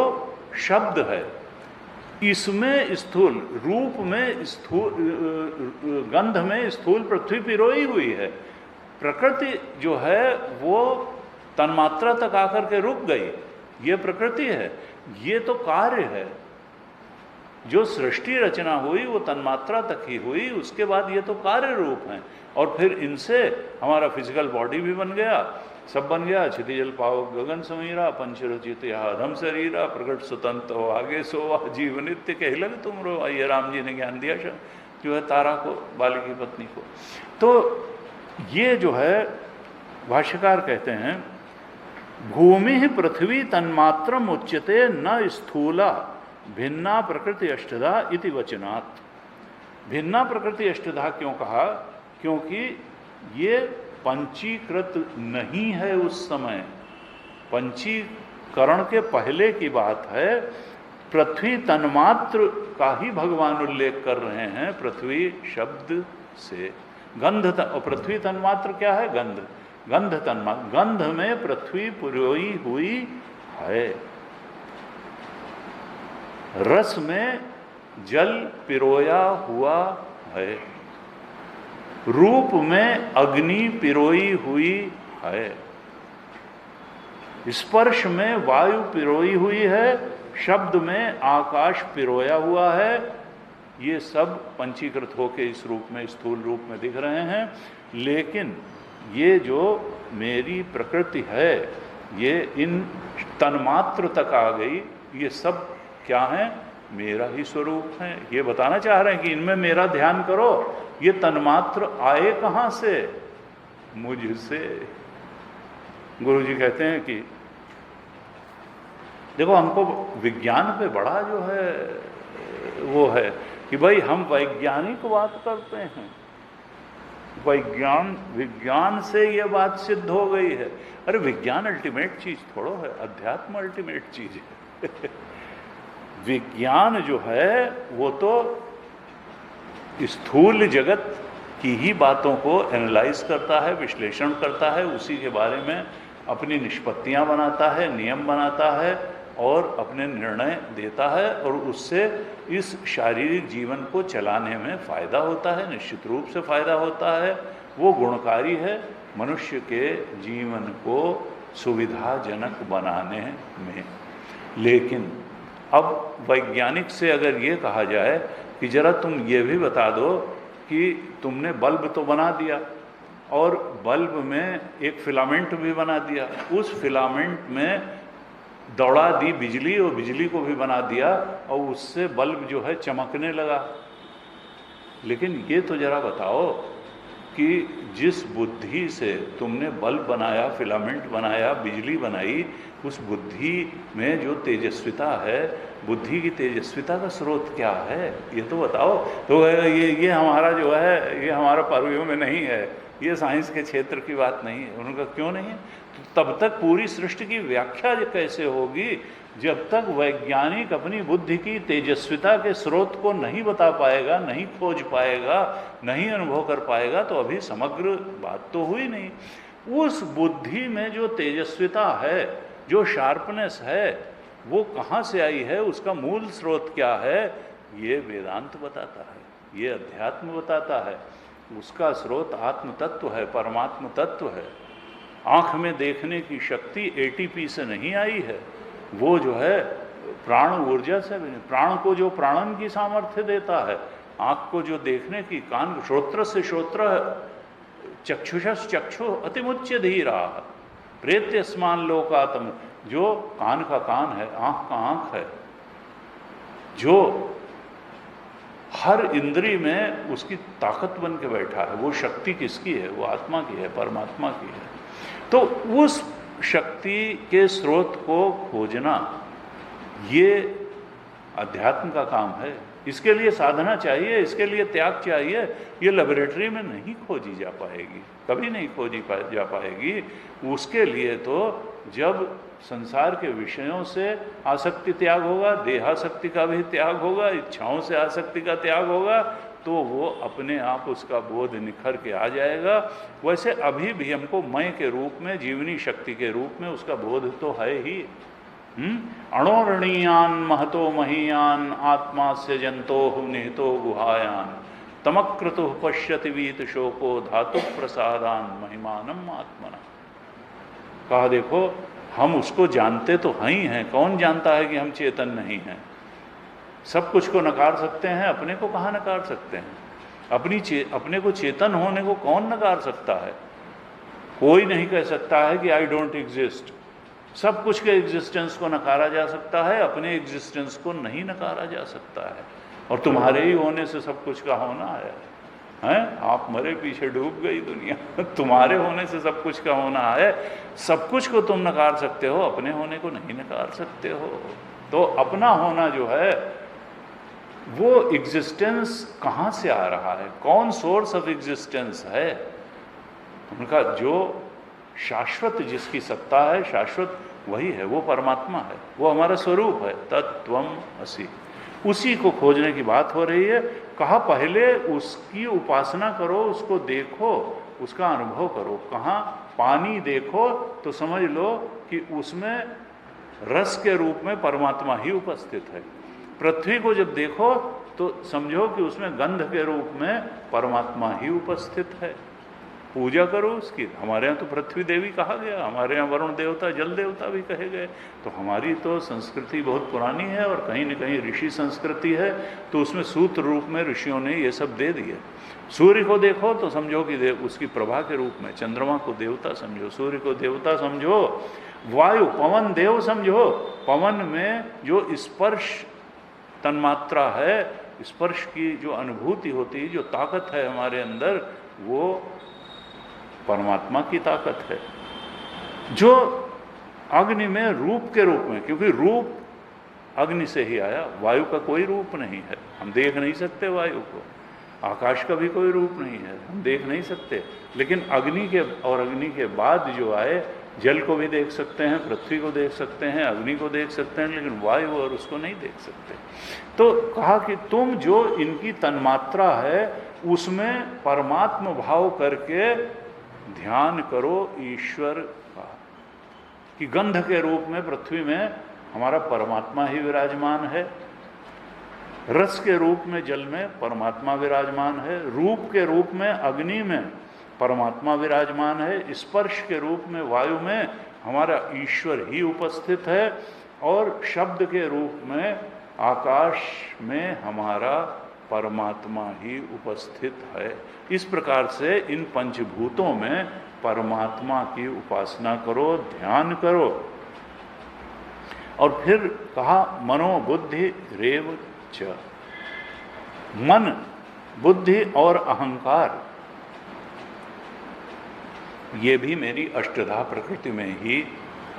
[SPEAKER 1] शब्द है, इसमें स्थूल, रूप में स्थूल, गंध में स्थूल पृथ्वी पिरोई हुई है। प्रकृति जो है वो तन्मात्रा तक आकर के रुक गई, ये प्रकृति है। ये तो कार्य है। जो सृष्टि रचना हुई वो तन्मात्रा तक ही हुई, उसके बाद ये तो कार्य रूप हैं। और फिर इनसे हमारा फिजिकल बॉडी भी बन गया, सब बन गया। क्षितिजल पाव गगन समीरा, पंचरचित अधम शरीरा, प्रकट स्वतंत्र हो आगे सोवा, जीव नित्य कह लग तुम रो। ये राम जी ने ज्ञान दिया जो है तारा को, बाली की पत्नी को। तो ये जो है भाष्यकार कहते हैं भूमि पृथ्वी तन्मात्रम उच्यते न स्थूला भिन्ना प्रकृति अष्टधा इति वचनात्। भिन्ना प्रकृति अष्टधा क्यों कहा, क्योंकि ये पंचीकृत नहीं है। उस समय पंचीकरण के पहले की बात है। पृथ्वी तन्मात्र का ही भगवान उल्लेख कर रहे हैं, पृथ्वी शब्द से। पृथ्वी तन्मात्र क्या है, गंध। गंध तन्मात्र, गंध में पृथ्वी पुरोई हुई है। रस में जल पिरोया हुआ है। रूप में अग्नि पिरोई हुई है। स्पर्श में वायु पिरोई हुई है। शब्द में आकाश पिरोया हुआ है। ये सब पंचीकृत होकर इस रूप में, स्थूल रूप में दिख रहे हैं। लेकिन ये जो मेरी प्रकृति है, ये इन तन्मात्र तक आ गई। ये सब क्या है, मेरा ही स्वरूप है। ये बताना चाह रहे हैं कि इनमें मेरा ध्यान करो। ये तन्मात्र आए कहाँ से, मुझसे। गुरु जी कहते हैं कि देखो, हमको विज्ञान पे बड़ा जो है वो है कि भाई हम वैज्ञानिक बात करते हैं, विज्ञान से ये बात सिद्ध हो गई है। अरे विज्ञान अल्टीमेट चीज थोड़ो है, अध्यात्म अल्टीमेट चीज है। विज्ञान जो है वो तो स्थूल जगत की ही बातों को एनालाइज करता है, विश्लेषण करता है, उसी के बारे में अपनी निष्पत्तियां बनाता है, नियम बनाता है और अपने निर्णय देता है। और उससे इस शारीरिक जीवन को चलाने में फ़ायदा होता है, निश्चित रूप से फ़ायदा होता है। वो गुणकारी है मनुष्य के जीवन को सुविधाजनक बनाने में। लेकिन अब वैज्ञानिक से अगर ये कहा जाए कि जरा तुम ये भी बता दो कि तुमने बल्ब तो बना दिया और बल्ब में एक फिलामेंट भी बना दिया, उस फिलामेंट में दौड़ा दी बिजली और बिजली को भी बना दिया और उससे बल्ब जो है चमकने लगा। लेकिन ये तो जरा बताओ कि जिस बुद्धि से तुमने बल्ब बनाया, फिलामेंट बनाया, बिजली बनाई, उस बुद्धि में जो तेजस्विता है, बुद्धि की तेजस्विता का स्रोत क्या है, ये तो बताओ। तो ये हमारा जो है, ये हमारा पर्वयों में नहीं है, ये साइंस के क्षेत्र की बात नहीं है। उनका क्यों नहीं है? तो तब तक पूरी सृष्टि की व्याख्या कैसे होगी जब तक वैज्ञानिक अपनी बुद्धि की तेजस्विता के स्रोत को नहीं बता पाएगा, नहीं खोज पाएगा, नहीं अनुभव कर पाएगा, तो अभी समग्र बात तो हुई नहीं। उस बुद्धि में जो तेजस्विता है, जो शार्पनेस है, वो कहाँ से आई है, उसका मूल स्रोत क्या है, ये वेदांत बताता है, ये अध्यात्म बताता है। उसका स्रोत आत्म तत्व है, परमात्म तत्व है। आँख में देखने की शक्ति एटीपी से नहीं आई है, वो जो है प्राण ऊर्जा से बनी। प्राण को जो प्राणन की सामर्थ्य देता है, आँख को जो देखने की, कान श्रोत्र से श्रोत्र, चक्षुषस चक्षु अतिमुच्य धीरा प्रेत्य स्मान लोकात्म, जो कान का कान है, आँख का आँख है, जो हर इंद्री में उसकी ताकत बन के बैठा है, वो शक्ति किसकी है? वो आत्मा की है, परमात्मा की है। तो उस शक्ति के स्रोत को खोजना ये अध्यात्म का काम है। इसके लिए साधना चाहिए, इसके लिए त्याग चाहिए। ये लेबोरेटरी में नहीं खोजी जा पाएगी, कभी नहीं खोजी जा पाएगी। उसके लिए तो जब संसार के विषयों से आसक्ति त्याग होगा, देहासक्ति का भी त्याग होगा, इच्छाओं से आसक्ति का त्याग होगा, तो वो अपने आप उसका बोध निखर के आ जाएगा। वैसे अभी भी हमको मैं के रूप में, जीवनी शक्ति के रूप में उसका बोध तो है ही। अणोरणीयान महतो महीयान आत्मा से जंतो निहितो गुहायान तमक्रतु पश्यति वीत शोको धातु प्रसादान महिमानम आत्मना। कहा देखो, हम उसको जानते तो हैं ही हैं। कौन जानता है कि हम चेतन नहीं हैं? सब कुछ को नकार सकते हैं, अपने को कहाँ नकार सकते हैं? अपने को चेतन होने को कौन नकार सकता है? कोई नहीं कह सकता है कि आई डोंट एग्जिस्ट। सब कुछ के एग्जिस्टेंस को नकारा जा सकता है, अपने एग्जिस्टेंस को नहीं नकारा जा सकता है। और तुम्हारे ही होने से सब कुछ का होना है, हैं? आप मरे पीछे डूब गई दुनिया। तुम्हारे होने से सब कुछ का होना है। सब कुछ को तुम नकार सकते हो, अपने होने को नहीं नकार सकते हो। तो अपना होना जो है वो एग्जिस्टेंस कहाँ से आ रहा है? कौन सोर्स ऑफ एग्जिस्टेंस है? उनका जो शाश्वत, जिसकी सत्ता है शाश्वत, वही है, वो परमात्मा है, वो हमारा स्वरूप है। तत्त्वम असि, उसी को खोजने की बात हो रही है। कहा पहले उसकी उपासना करो, उसको देखो, उसका अनुभव करो। कहाँ? पानी देखो तो समझ लो कि उसमें रस के रूप में परमात्मा ही उपस्थित है। पृथ्वी को जब देखो तो समझो कि उसमें गंध के रूप में परमात्मा ही उपस्थित है। पूजा करो उसकी। हमारे यहाँ तो पृथ्वी देवी कहा गया, हमारे यहाँ वरुण देवता, जल देवता भी कहे गए। तो हमारी तो संस्कृति बहुत पुरानी है और कहीं न कहीं ऋषि संस्कृति है, तो उसमें सूत्र रूप में ऋषियों ने ये सब दे दिए। सूर्य को देखो तो समझो कि उसकी प्रभा के रूप में, चंद्रमा को देवता समझो, सूर्य को देवता समझो, वायु पवन देव समझो। पवन में जो स्पर्श तन्मात्रा है, स्पर्श की जो अनुभूति होती है, जो ताकत है हमारे अंदर, वो परमात्मा की ताकत है। जो अग्नि में रूप के रूप में, क्योंकि रूप अग्नि से ही आया, वायु का कोई रूप नहीं है, हम देख नहीं सकते वायु को। आकाश का भी कोई रूप नहीं है, हम देख नहीं सकते। लेकिन अग्नि के और अग्नि के बाद जो आए, जल को भी देख सकते हैं, पृथ्वी को देख सकते हैं, अग्नि को देख सकते हैं, लेकिन वायु और उसको नहीं देख सकते। तो कहा कि तुम जो इनकी तन्मात्रा है उसमें परमात्म भाव करके ध्यान करो ईश्वर का, कि गंध के रूप में पृथ्वी में हमारा परमात्मा ही विराजमान है, रस के रूप में जल में परमात्मा विराजमान है, रूप के रूप में अग्नि में परमात्मा विराजमान है, स्पर्श के रूप में वायु में हमारा ईश्वर ही उपस्थित है, और शब्द के रूप में आकाश में हमारा परमात्मा ही उपस्थित है। इस प्रकार से इन पंचभूतों में परमात्मा की उपासना करो, ध्यान करो। और फिर कहा मनोबुद्धि रेव च, मन, बुद्धि और अहंकार ये भी मेरी अष्टधा प्रकृति में ही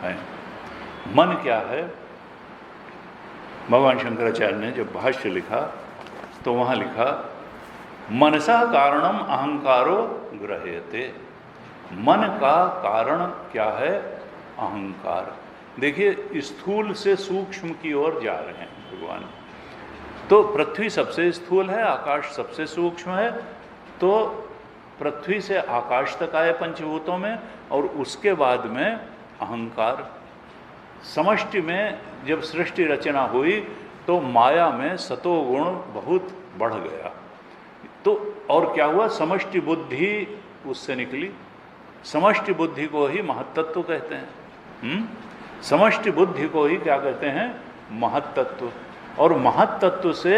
[SPEAKER 1] है। मन क्या है? भगवान शंकराचार्य ने जब भाष्य लिखा तो वहाँ लिखा मनसा कारणम अहंकारो ग्रह्यते। मन का कारण क्या है? अहंकार। देखिए, स्थूल से सूक्ष्म की ओर जा रहे हैं भगवान। तो पृथ्वी सबसे स्थूल है, आकाश सबसे सूक्ष्म है। तो पृथ्वी से आकाश तक आए पंचभूतों में, और उसके बाद में अहंकार। समष्टि में जब सृष्टि रचना हुई तो माया में सतोगुण बहुत बढ़ गया। तो और क्या हुआ, समष्टि बुद्धि उससे निकली। समष्टि बुद्धि को ही महत्तत्व कहते हैं। समष्टि बुद्धि को ही क्या कहते हैं, महत्तत्व। और महत्तत्व से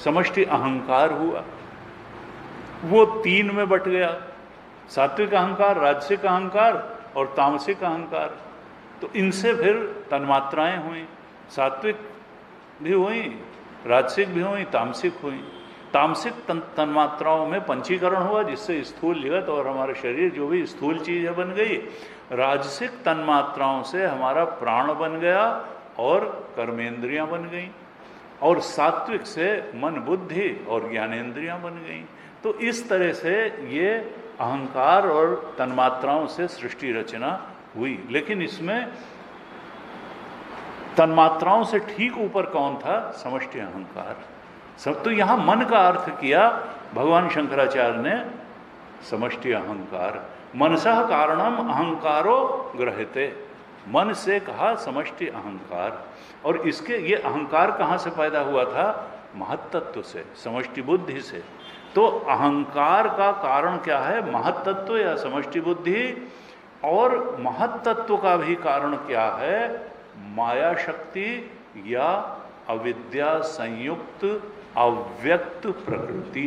[SPEAKER 1] समष्टि अहंकार हुआ, वो तीन में बट गया, सात्विक अहंकार, राजसिक अहंकार और तामसिक अहंकार। तो इनसे फिर तन्मात्राएं हुई, सात्विक भी हुई, राजसिक भी हुई, तामसिक हुई। तामसिक तन्मात्राओं में पंचीकरण हुआ, जिससे स्थूल जगत और हमारा शरीर जो भी स्थूल चीज है बन गई। राजसिक तन्मात्राओं से हमारा प्राण बन गया और कर्मेंद्रियां बन गई, और सात्विक से मन बुद्धि और ज्ञानेंद्रियां बन गई। तो इस तरह से ये अहंकार और तन्मात्राओं से सृष्टि रचना हुई। लेकिन इसमें तन्मात्राओं से ठीक ऊपर कौन था, समष्टि अहंकार। सब तो यहां मन का अर्थ किया भगवान शंकराचार्य ने, समष्टि अहंकार। मनसः कारणम अहंकारो गृह्यते, मन से कहा समष्टि अहंकार। और इसके ये अहंकार कहाँ से पैदा हुआ था, महत्तत्व से, समष्टि बुद्धि से। तो अहंकार का कारण क्या है, महत्तत्व या समष्टि बुद्धि। और महत्तत्व का भी कारण क्या है, माया शक्ति या अविद्या संयुक्त अव्यक्त प्रकृति।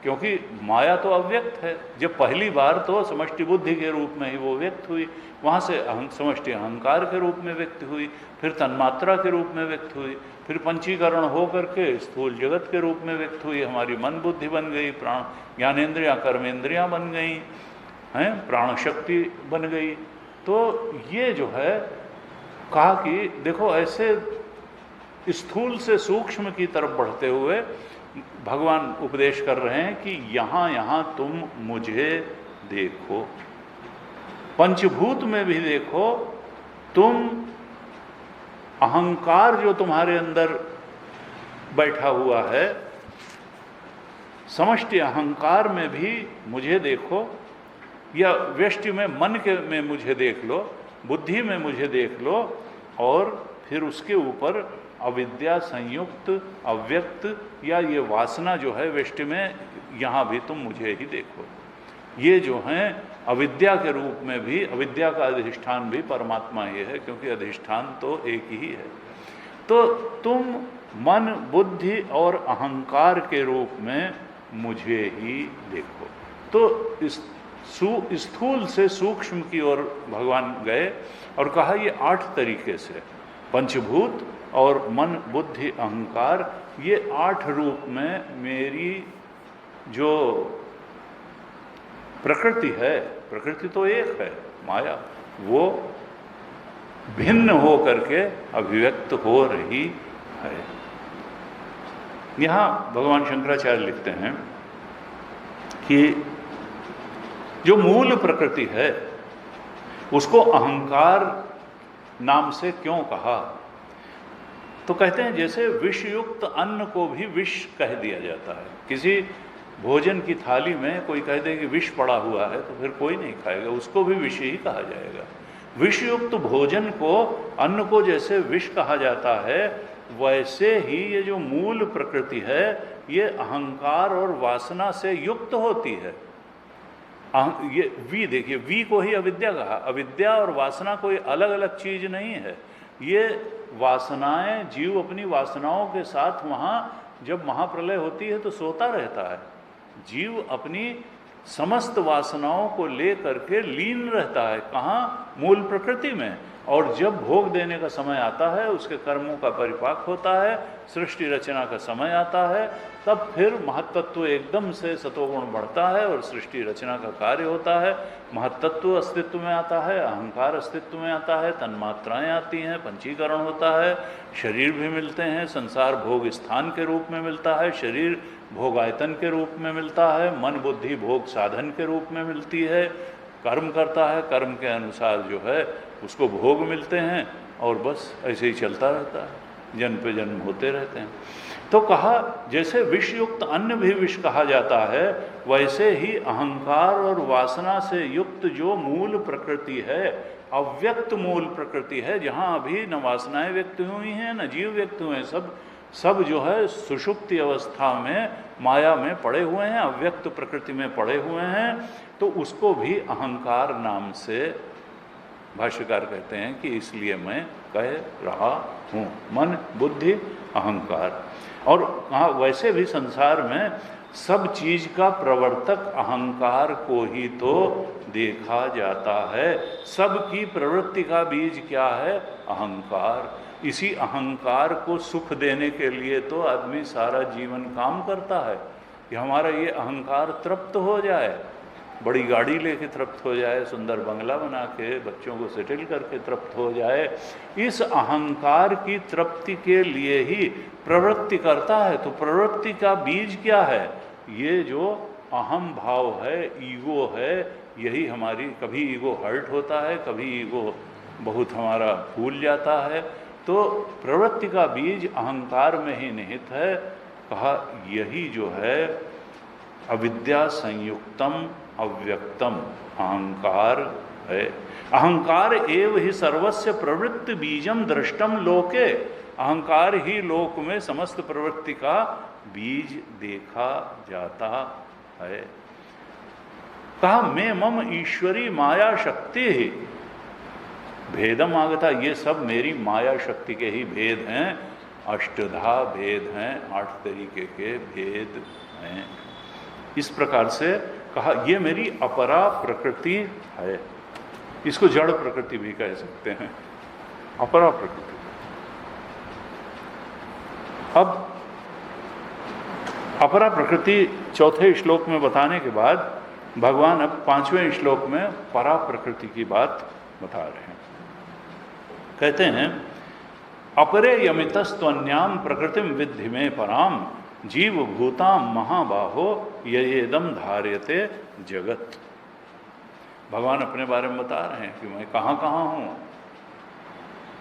[SPEAKER 1] क्योंकि माया तो अव्यक्त है, जब पहली बार तो समष्टि बुद्धि के रूप में ही वो व्यक्त हुई, वहाँ से समष्टि अहंकार के रूप में व्यक्त हुई, फिर तन्मात्रा के रूप में व्यक्त हुई, फिर पंचीकरण हो करके स्थूल जगत के रूप में व्यक्त हुई, हमारी मन बुद्धि बन गई, प्राण ज्ञानेंद्रियां कर्मेंद्रियां बन गई हैं, प्राण शक्ति बन गई। तो ये जो है कहा कि देखो ऐसे स्थूल से सूक्ष्म की तरफ बढ़ते हुए भगवान उपदेश कर रहे हैं कि यहाँ यहाँ तुम मुझे देखो, पंचभूत में भी देखो, तुम अहंकार जो तुम्हारे अंदर बैठा हुआ है, समष्टि अहंकार में भी मुझे देखो, या व्यष्टि में मन के में मुझे देख लो, बुद्धि में मुझे देख लो, और फिर उसके ऊपर अविद्या संयुक्त अव्यक्त या ये वासना जो है व्यष्टि में, यहाँ भी तुम मुझे ही देखो। ये जो हैं अविद्या के रूप में भी, अविद्या का अधिष्ठान भी परमात्मा ही है, क्योंकि अधिष्ठान तो एक ही है। तो तुम मन बुद्धि और अहंकार के रूप में मुझे ही देखो। तो इस स्थूल से सूक्ष्म की ओर भगवान गए और कहा ये 8 तरीके से, पंचभूत और मन बुद्धि अहंकार, ये 8 रूप में मेरी जो प्रकृति है, प्रकृति तो एक है माया, वो भिन्न हो करके अभिव्यक्त हो रही है। यहाँ भगवान शंकराचार्य लिखते हैं कि जो मूल प्रकृति है उसको अहंकार नाम से क्यों कहा, तो कहते हैं जैसे विषयुक्त अन्न को भी विष कह दिया जाता है। किसी भोजन की थाली में कोई कह दे कि विष पड़ा हुआ है तो फिर कोई नहीं खाएगा, उसको भी विष ही कहा जाएगा। विषयुक्त भोजन को, अन्न को जैसे विष कहा जाता है, वैसे ही ये जो मूल प्रकृति है ये अहंकार और वासना से युक्त होती है। ये वी देखिए, वी को ही अविद्या कहा। अविद्या और वासना कोई अलग अलग चीज नहीं है। ये वासनाएं, जीव अपनी वासनाओं के साथ वहाँ जब महाप्रलय होती है तो सोता रहता है। जीव अपनी समस्त वासनाओं को ले करके लीन रहता है, कहाँ, मूल प्रकृति में। और जब भोग देने का समय आता है, उसके कर्मों का परिपाक होता है, सृष्टि रचना का समय आता है, तब फिर महत्तत्व एकदम से सतोगुण बढ़ता है और सृष्टि रचना का कार्य होता है। महत्तत्व अस्तित्व में आता है, अहंकार अस्तित्व में आता है, तन्मात्राएं आती हैं, पंचीकरण होता है, शरीर भी मिलते हैं। संसार भोग स्थान के रूप में मिलता है, शरीर भोगायतन के रूप में मिलता है, मन बुद्धि भोग साधन के रूप में मिलती है, कर्म करता है, कर्म के अनुसार जो है उसको भोग मिलते हैं, और बस ऐसे ही चलता रहता है, जन्म पे जन्म होते रहते हैं। तो कहा जैसे विषयुक्त अन्न भी विष कहा जाता है, वैसे ही अहंकार और वासना से युक्त जो मूल प्रकृति है, अव्यक्त मूल प्रकृति है, जहाँ अभी न वासनाएं व्यक्त हुई हैं न जीव व्यक्त हुए हैं, सब सब जो है सुषुप्ति अवस्था में माया में पड़े हुए हैं, अव्यक्त प्रकृति में पड़े हुए हैं। तो उसको भी अहंकार नाम से भाष्यकार कहते हैं कि इसलिए मैं कह रहा हूँ, मन बुद्धि अहंकार। और वैसे भी संसार में सब चीज का प्रवर्तक अहंकार को ही तो देखा जाता है। सबकी प्रवृत्ति का बीज क्या है? अहंकार। इसी अहंकार को सुख देने के लिए तो आदमी सारा जीवन काम करता है कि हमारा ये अहंकार तृप्त हो जाए, बड़ी गाड़ी लेके तृप्त हो जाए, सुंदर बंगला बना के बच्चों को सेटल करके तृप्त हो जाए। इस अहंकार की तृप्ति के लिए ही प्रवृत्ति करता है। तो प्रवृत्ति का बीज क्या है? ये जो अहम भाव है, ईगो है, यही हमारी, कभी ईगो हर्ट होता है, कभी ईगो बहुत हमारा फूल जाता है। तो प्रवृत्ति का बीज अहंकार में ही निहित है। कहा यही जो है अविद्या संयुक्तम अव्यक्तम अहंकार है। अहंकार एव ही सर्वस्य प्रवृत्ति बीजम दृष्टम लोके। अहंकार ही लोक में समस्त प्रवृत्ति का बीज देखा जाता है। कहा मैं मम ईश्वरी माया शक्ति ही भेदम आगता। ये सब मेरी माया शक्ति के ही भेद हैं, अष्टधा भेद हैं, 8 तरीके के भेद हैं। इस प्रकार से कहा ये मेरी अपरा प्रकृति है। इसको जड़ प्रकृति भी कह सकते हैं, अपरा प्रकृति। अब अपरा प्रकृति चौथे श्लोक में बताने के बाद भगवान अब 5वें श्लोक में परा प्रकृति की बात बता रहे हैं। कहते हैं अपरे यमितस्त्वन्याम प्रकृतिम विद्धि में पराम जीव भूताम महाबाहो येदम धार्यते जगत। भगवान अपने बारे में बता रहे हैं कि मैं कहाँ कहाँ हूँ।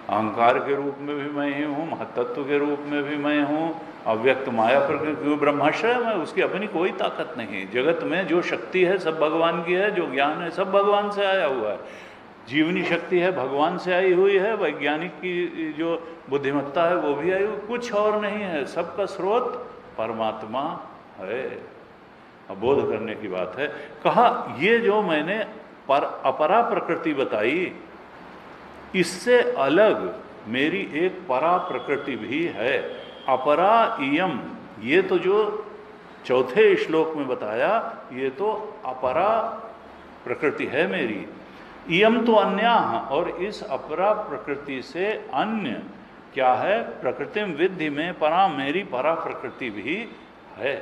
[SPEAKER 1] अहंकार के रूप में भी मैं ही हूँ, महत्त्व के रूप में भी मैं हूँ, अव्यक्त माया प्रकृति ब्रह्माश्रय में उसकी अपनी कोई ताकत नहीं। जगत में जो शक्ति है सब भगवान की है, जो ज्ञान है सब भगवान से आया हुआ है। जीवनी शक्ति है भगवान से आई हुई है, वैज्ञानिक की जो बुद्धिमत्ता है वो भी आई हुई, कुछ और नहीं है। सबका स्रोत परमात्मा है। बोध करने की बात है। कहा ये जो मैंने अपरा प्रकृति बताई, इससे अलग मेरी एक परा प्रकृति भी है। अपरा इयम, ये तो जो चौथे श्लोक में बताया, ये तो अपरा प्रकृति है मेरी। इयम तो अन्या, और इस अपरा प्रकृति से अन्य क्या है? प्रकृतिम विद्धि में परा, मेरी परा प्रकृति भी है।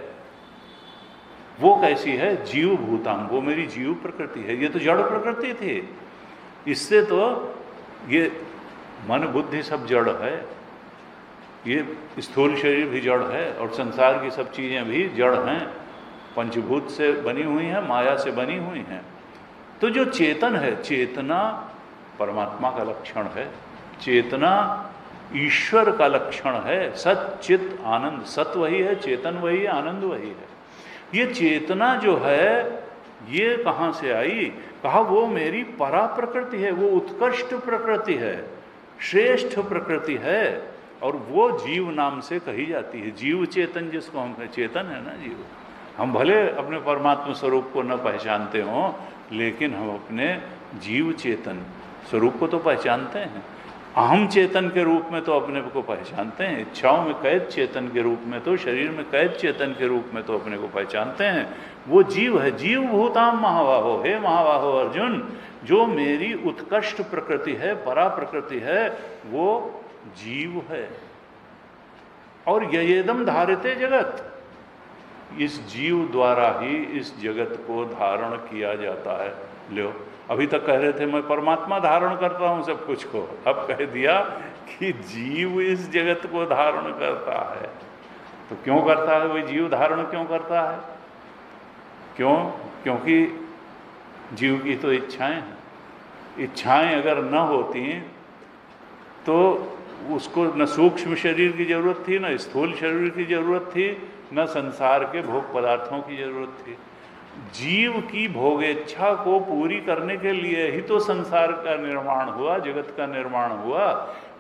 [SPEAKER 1] वो कैसी है? जीव भूतांग, वो मेरी जीव प्रकृति है। ये तो जड़ प्रकृति थी, इससे तो ये मन बुद्धि सब जड़ है, ये स्थूल शरीर भी जड़ है और संसार की सब चीज़ें भी जड़ हैं, पंचभूत से बनी हुई हैं, माया से बनी हुई हैं। तो जो चेतन है, चेतना परमात्मा का लक्षण है, चेतना ईश्वर का लक्षण है। सत चित आनंद, सत वही है, चेतन वही है, आनंद वही है। ये चेतना जो है ये कहाँ से आई? कहा वो मेरी परा प्रकृति है, वो उत्कृष्ट प्रकृति है, श्रेष्ठ प्रकृति है, और वो जीव नाम से कही जाती है। जीव चेतन जिसको हम कहते, चेतन है ना जीव। हम भले अपने परमात्मा स्वरूप को न पहचानते हों, लेकिन हम अपने जीव चेतन स्वरूप को तो पहचानते हैं। अहम चेतन के रूप में तो अपने को पहचानते हैं, इच्छाओं में कैद चेतन के रूप में तो, शरीर में कैद चेतन के रूप में तो अपने को पहचानते हैं। वो जीव है। जीव भूताम महाबाहो, हे महाबाहो अर्जुन, जो मेरी उत्कृष्ट प्रकृति है, परा प्रकृति है, वो जीव है। और येदम धार्यते जगत, इस जीव द्वारा ही इस जगत को धारण किया जाता है। लो, अभी तक कह रहे थे मैं परमात्मा धारण करता हूँ सब कुछ को, अब कह दिया कि जीव इस जगत को धारण करता है। तो क्यों करता है? वही जीव धारण क्यों करता है? क्यों? क्योंकि जीव की तो इच्छाएं हैं। इच्छाएं अगर न होती तो उसको न सूक्ष्म शरीर की जरूरत थी, न स्थूल शरीर की जरूरत थी, न संसार के भोग पदार्थों की जरूरत थी। जीव की भोगेच्छा को पूरी करने के लिए ही तो संसार का निर्माण हुआ, जगत का निर्माण हुआ।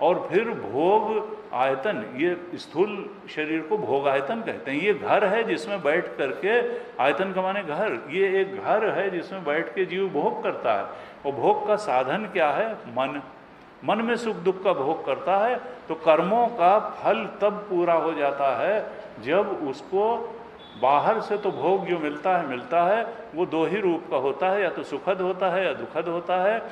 [SPEAKER 1] और फिर भोग आयतन, ये स्थूल शरीर को भोग आयतन कहते हैं। ये घर है जिसमें बैठ करके, आयतन का माने घर, ये एक घर है जिसमें बैठ के जीव भोग करता है। और भोग का साधन क्या है? मन। मन में सुख दुख का भोग करता है। तो कर्मों का फल तब पूरा हो जाता है जब उसको बाहर से तो भोग जो मिलता है वो दो ही रूप का होता है, या तो सुखद होता है या दुखद होता है।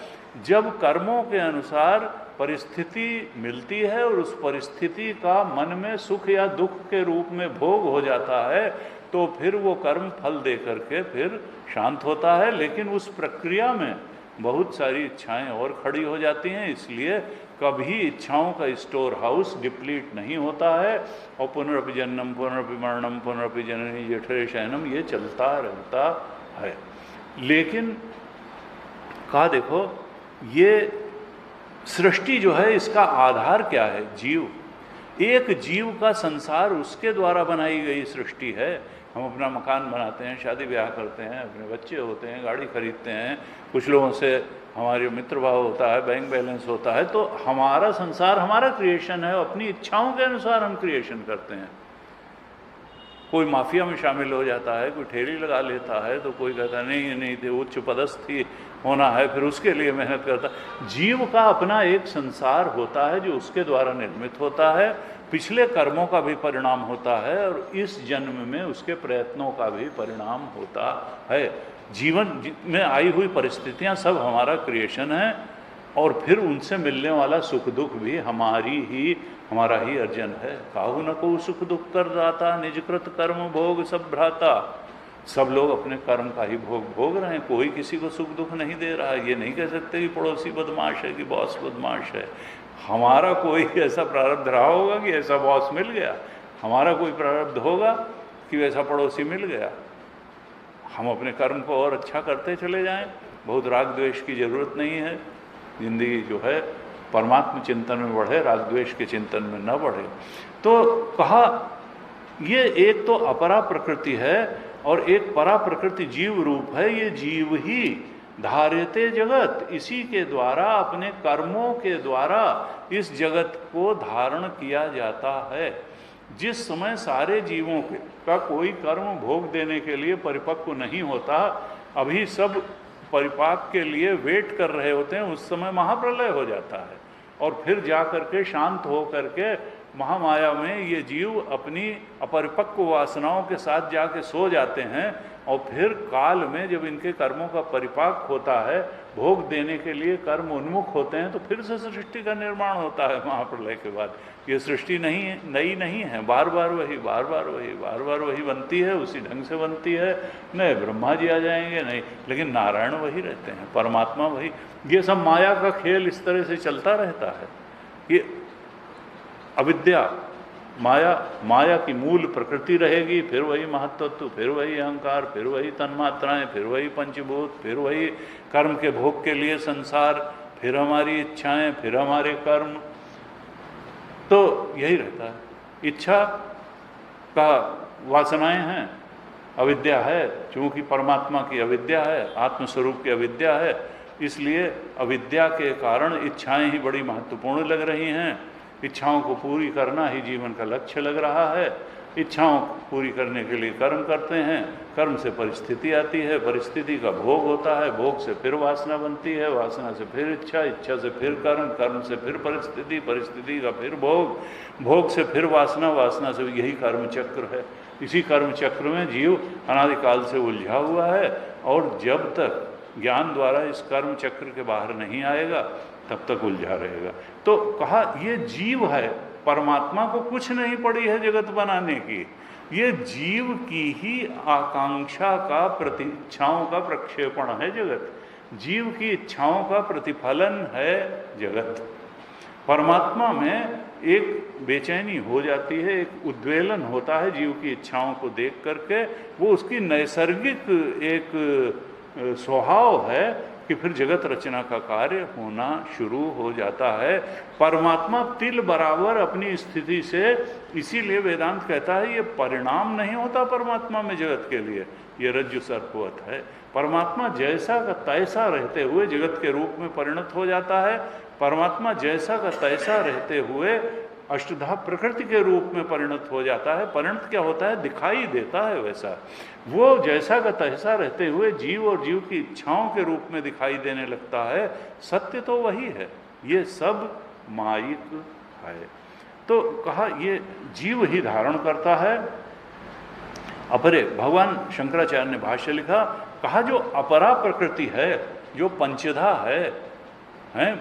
[SPEAKER 1] जब कर्मों के अनुसार परिस्थिति मिलती है और उस परिस्थिति का मन में सुख या दुख के रूप में भोग हो जाता है, तो फिर वो कर्म फल दे करके फिर शांत होता है। लेकिन उस प्रक्रिया में बहुत सारी इच्छाएं और खड़ी हो जाती हैं, इसलिए कभी इच्छाओं का स्टोर हाउस डिप्लीट नहीं होता है। और पुनरपि जन्म पुनरपि मरणम पुनरपि जननी जठरे शयनम, ये चलता रहता है। लेकिन कहा देखो, ये सृष्टि जो है इसका आधार क्या है? जीव। एक जीव का संसार उसके द्वारा बनाई गई सृष्टि है। हम अपना मकान बनाते हैं, शादी ब्याह करते हैं, अपने बच्चे होते हैं, गाड़ी खरीदते हैं, कुछ लोगों से हमारे मित्र भाव होता है, बैंक बैलेंस होता है। तो हमारा संसार हमारा क्रिएशन है, अपनी इच्छाओं के अनुसार हम क्रिएशन करते हैं। कोई माफिया में शामिल हो जाता है, कोई ठेली लगा लेता है, तो कोई कहता है नहीं थे उच्च पदस्थ ही होना है, फिर उसके लिए मेहनत करता है। जीव का अपना एक संसार होता है जो उसके द्वारा निर्मित होता है, पिछले कर्मों का भी परिणाम होता है और इस जन्म में उसके प्रयत्नों का भी परिणाम होता है। जीवन में आई हुई परिस्थितियां सब हमारा क्रिएशन है, और फिर उनसे मिलने वाला सुख दुख भी हमारा ही अर्जन है। काहू न को सुख दुख कर दाता, निजकृत कर्म भोग सब भ्राता। सब लोग अपने कर्म का ही भोग रहे हैं, कोई किसी को सुख दुख नहीं दे रहा है। ये नहीं कह सकते कि पड़ोसी बदमाश है कि बॉस बदमाश है। हमारा कोई ऐसा प्रारब्ध रहा होगा कि ऐसा बॉस मिल गया, हमारा कोई प्रारब्ध होगा कि वैसा पड़ोसी मिल गया। हम अपने कर्म को और अच्छा करते चले जाएं, बहुत राग द्वेष की जरूरत नहीं है। जिंदगी जो है परमात्मा चिंतन में बढ़े, राग द्वेष के चिंतन में न बढ़े। तो कहा ये एक तो अपरा प्रकृति है और एक परा प्रकृति जीव रूप है। ये जीव ही धार्यते जगत, इसी के द्वारा, अपने कर्मों के द्वारा इस जगत को धारण किया जाता है। जिस समय सारे जीवों का कोई कर्म भोग देने के लिए परिपक्व नहीं होता, अभी सब परिपाक के लिए वेट कर रहे होते हैं, उस समय महाप्रलय हो जाता है और फिर जा करके शांत हो करके महामाया में ये जीव अपनी अपरिपक्व वासनाओं के साथ जाके सो जाते हैं। और फिर काल में जब इनके कर्मों का परिपाक होता है, भोग देने के लिए कर्म उन्मुख होते हैं, तो फिर से सृष्टि का निर्माण होता है महाप्रलय के बाद। ये सृष्टि नई नहीं है, बार बार वही बनती है, उसी ढंग से बनती है। नए ब्रह्मा जी आ जाएंगे नहीं, लेकिन नारायण वही रहते हैं, परमात्मा वही। ये सब माया का खेल इस तरह से चलता रहता है। ये अविद्या माया की मूल प्रकृति रहेगी, फिर वही महत्त्व, फिर वही अहंकार, फिर वही तन्मात्राएं, फिर वही पंचभूत, फिर वही कर्म के भोग के लिए संसार, फिर हमारी इच्छाएं, फिर हमारे कर्म। तो यही रहता है। इच्छा का वासनाएं हैं, अविद्या है, चूंकि परमात्मा की अविद्या है, आत्मस्वरूप की अविद्या है, इसलिए अविद्या के कारण इच्छाएं ही बड़ी महत्वपूर्ण लग रही हैं। इच्छाओं को पूरी करना ही जीवन का लक्ष्य लग रहा है। इच्छाओं को पूरी करने के लिए कर्म करते हैं, कर्म से परिस्थिति आती है, परिस्थिति का भोग होता है, भोग से फिर वासना बनती है, वासना से फिर इच्छा, इच्छा से फिर कर्म, कर्म से फिर परिस्थिति, परिस्थिति का फिर भोग, भोग से फिर वासना, वासना से यही कर्म चक्र है। इसी कर्म चक्र में जीव अनादिकाल से उलझा हुआ है और जब तक ज्ञान द्वारा इस कर्म चक्र के बाहर नहीं आएगा तब तक उलझा रहेगा। तो कहा ये जीव है, परमात्मा को कुछ नहीं पड़ी है जगत बनाने की, ये जीव की ही आकांक्षा का, प्रतीक्षाओं का प्रक्षेपण है जगत। जीव की इच्छाओं का प्रतिफलन है जगत। परमात्मा में एक बेचैनी हो जाती है, एक उद्वेलन होता है जीव की इच्छाओं को देख करके। वो उसकी नैसर्गिक एक स्वभाव है कि फिर जगत रचना का कार्य होना शुरू हो जाता है। परमात्मा तिल बराबर अपनी स्थिति से, इसीलिए वेदांत कहता है ये परिणाम नहीं होता परमात्मा में जगत के लिए, ये रज्जु सर्पवत है। परमात्मा जैसा का तैसा रहते हुए जगत के रूप में परिणत हो जाता है। परमात्मा जैसा का तैसा रहते हुए अष्टधा प्रकृति के रूप में परिणत हो जाता है। परिणत क्या होता है? दिखाई देता है वैसा। वो जैसा का तैसा रहते हुए जीव और जीव की इच्छाओं के रूप में दिखाई देने लगता है। सत्य तो वही है, ये सब मायिक है। तो कहा ये जीव ही धारण करता है। अपरे, भगवान शंकराचार्य ने भाष्य लिखा, कहा जो अपरा प्रकृति है, जो पंचधा है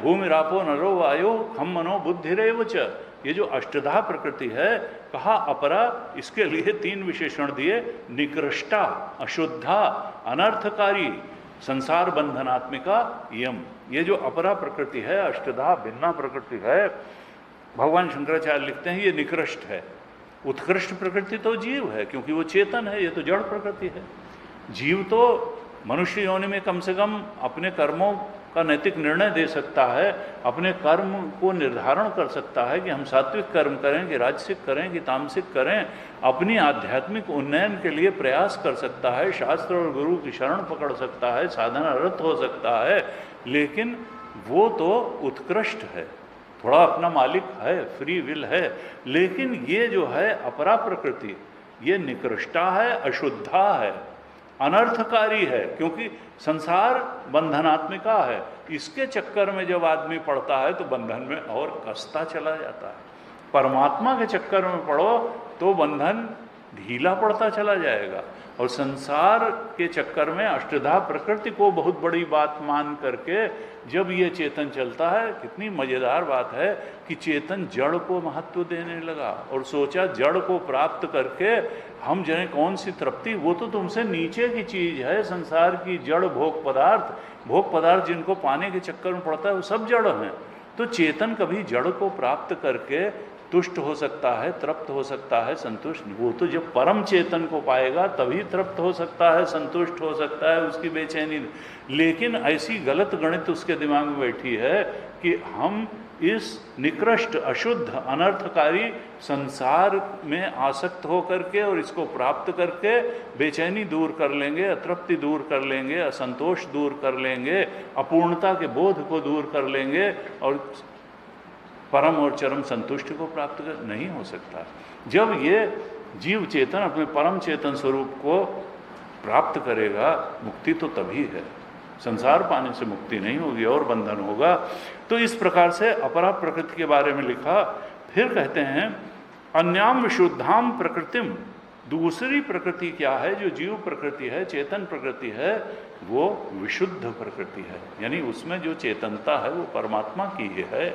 [SPEAKER 1] भूमि रापो नरो वायो खम मनो बुद्धिरेव च, ये जो अष्टधा प्रकृति है, कहा अपरा, इसके लिए 3 विशेषण दिए, निकृष्टा, अशुद्धा, अनर्थकारी, संसार बंधनात्मिका, यम। ये जो अपरा प्रकृति है, अष्टधा भिन्ना प्रकृति है, भगवान शंकराचार्य लिखते हैं ये निकृष्ट है। उत्कृष्ट प्रकृति तो जीव है, क्योंकि वो चेतन है, ये तो जड़ प्रकृति है। जीव तो मनुष्य योनि में कम से कम अपने कर्मों का नैतिक निर्णय दे सकता है, अपने कर्म को निर्धारण कर सकता है कि हम सात्विक कर्म करें कि राजसिक करें कि तामसिक करें, अपनी आध्यात्मिक उन्नयन के लिए प्रयास कर सकता है, शास्त्र और गुरु की शरण पकड़ सकता है, साधनारत हो सकता है। लेकिन वो तो उत्कृष्ट है, थोड़ा अपना मालिक है, फ्री विल है। लेकिन ये जो है अपरा प्रकृति, ये निकृष्टा है, अशुद्धा है, अनर्थकारी है, क्योंकि संसार बंधनात्मिका है। इसके चक्कर में जब आदमी पड़ता है तो बंधन में और कसता चला जाता है। परमात्मा के चक्कर में पड़ो तो बंधन ढीला पड़ता चला जाएगा। और संसार के चक्कर में अष्टधा प्रकृति को बहुत बड़ी बात मान करके जब ये चेतन चलता है, कितनी मजेदार बात है कि चेतन जड़ को महत्व देने लगा और सोचा जड़ को प्राप्त करके हम जाने कौन सी तृप्ति, वो तो तुमसे नीचे की चीज है, संसार की जड़ भोग पदार्थ जिनको पाने के चक्कर में पड़ता है वो सब जड़ हैं। तो चेतन कभी जड़ को प्राप्त करके तुष्ट हो सकता है, तृप्त हो सकता है, संतुष्ट, वो तो जब परम चेतन को पाएगा तभी तृप्त हो सकता है, संतुष्ट हो सकता है, उसकी बेचैनी। लेकिन ऐसी गलत गणित उसके दिमाग में बैठी है कि हम इस निकृष्ट, अशुद्ध, अनर्थकारी संसार में आसक्त हो करके और इसको प्राप्त करके बेचैनी दूर कर लेंगे, अतृप्ति दूर कर लेंगे, असंतोष दूर कर लेंगे, अपूर्णता के बोध को दूर कर लेंगे और परम और चरम संतुष्टि को प्राप्त कर। नहीं हो सकता। जब ये जीव चेतन अपने परम चेतन स्वरूप को प्राप्त करेगा, मुक्ति तो तभी है, संसार पाने से मुक्ति नहीं होगी और बंधन होगा। तो इस प्रकार से अपरा प्रकृति के बारे में लिखा। फिर कहते हैं अन्याम विशुद्धाम प्रकृतिम, दूसरी प्रकृति क्या है? जो जीव प्रकृति है, चेतन प्रकृति है, वो विशुद्ध प्रकृति है, यानी उसमें जो चेतनता है वो परमात्मा की ही है।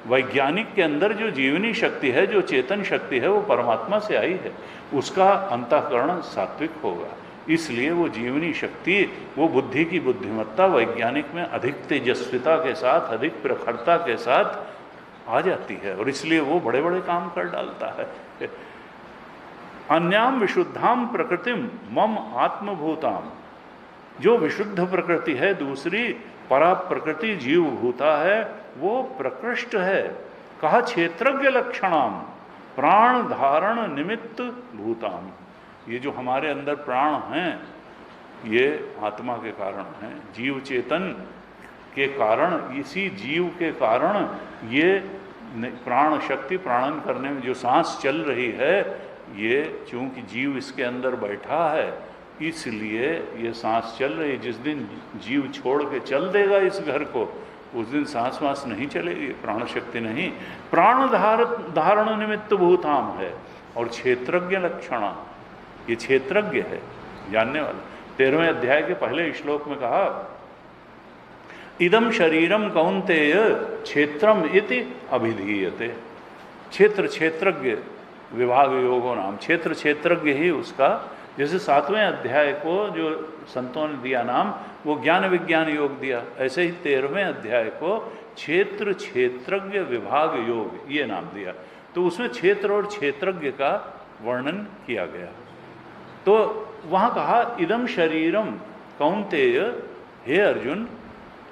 [SPEAKER 1] वैज्ञानिक के अंदर जो जीवनी शक्ति है, जो चेतन शक्ति है, वो परमात्मा से आई है, उसका अंतःकरण सात्विक होगा। इसलिए वो जीवनी शक्ति, वो बुद्धि की बुद्धिमत्ता वैज्ञानिक में अधिक तेजस्विता के साथ, अधिक प्रखरता के साथ आ जाती है और इसलिए वो बड़े बड़े काम कर डालता है। अन्याम विशुद्धाम प्रकृतिम मम आत्मभूताम, जो विशुद्ध प्रकृति है दूसरी परा प्रकृति जीवभूता है, वो प्रकृष्ट है। कहा क्षेत्रज्ञ लक्षणाम प्राण धारण निमित्त भूताम, ये जो हमारे अंदर प्राण हैं ये आत्मा के कारण हैं, जीव चेतन के कारण, इसी जीव के कारण ये प्राण शक्ति, प्राणन करने में जो सांस चल रही है, ये चूंकि जीव इसके अंदर बैठा है इसलिए ये सांस चल रही है। जिस दिन जीव छोड़ के चल देगा इस घर को, उस दिन सांस वास नहीं चलेगी, प्राण शक्ति नहीं। प्राण धारण निमित्त भूताम है। और क्षेत्रज्ञ लक्षण, ये क्षेत्रज्ञ है, जानने वाला। 13वें अध्याय के पहले श्लोक में कहा इदम शरीरम कौन्तेय क्षेत्रम इति अभिधीयते। क्षेत्र क्षेत्रज्ञ विभाग योगो नाम, क्षेत्र क्षेत्रज्ञ ही उसका, जैसे 7वें अध्याय को जो संतों ने दिया नाम वो ज्ञान विज्ञान योग दिया, ऐसे ही 13वें अध्याय को क्षेत्र क्षेत्रज्ञ विभाग योग ये नाम दिया। तो उसमें क्षेत्र और क्षेत्रज्ञ का वर्णन किया गया। तो वहाँ कहा इदम शरीरम कौन्तेय हे अर्जुन,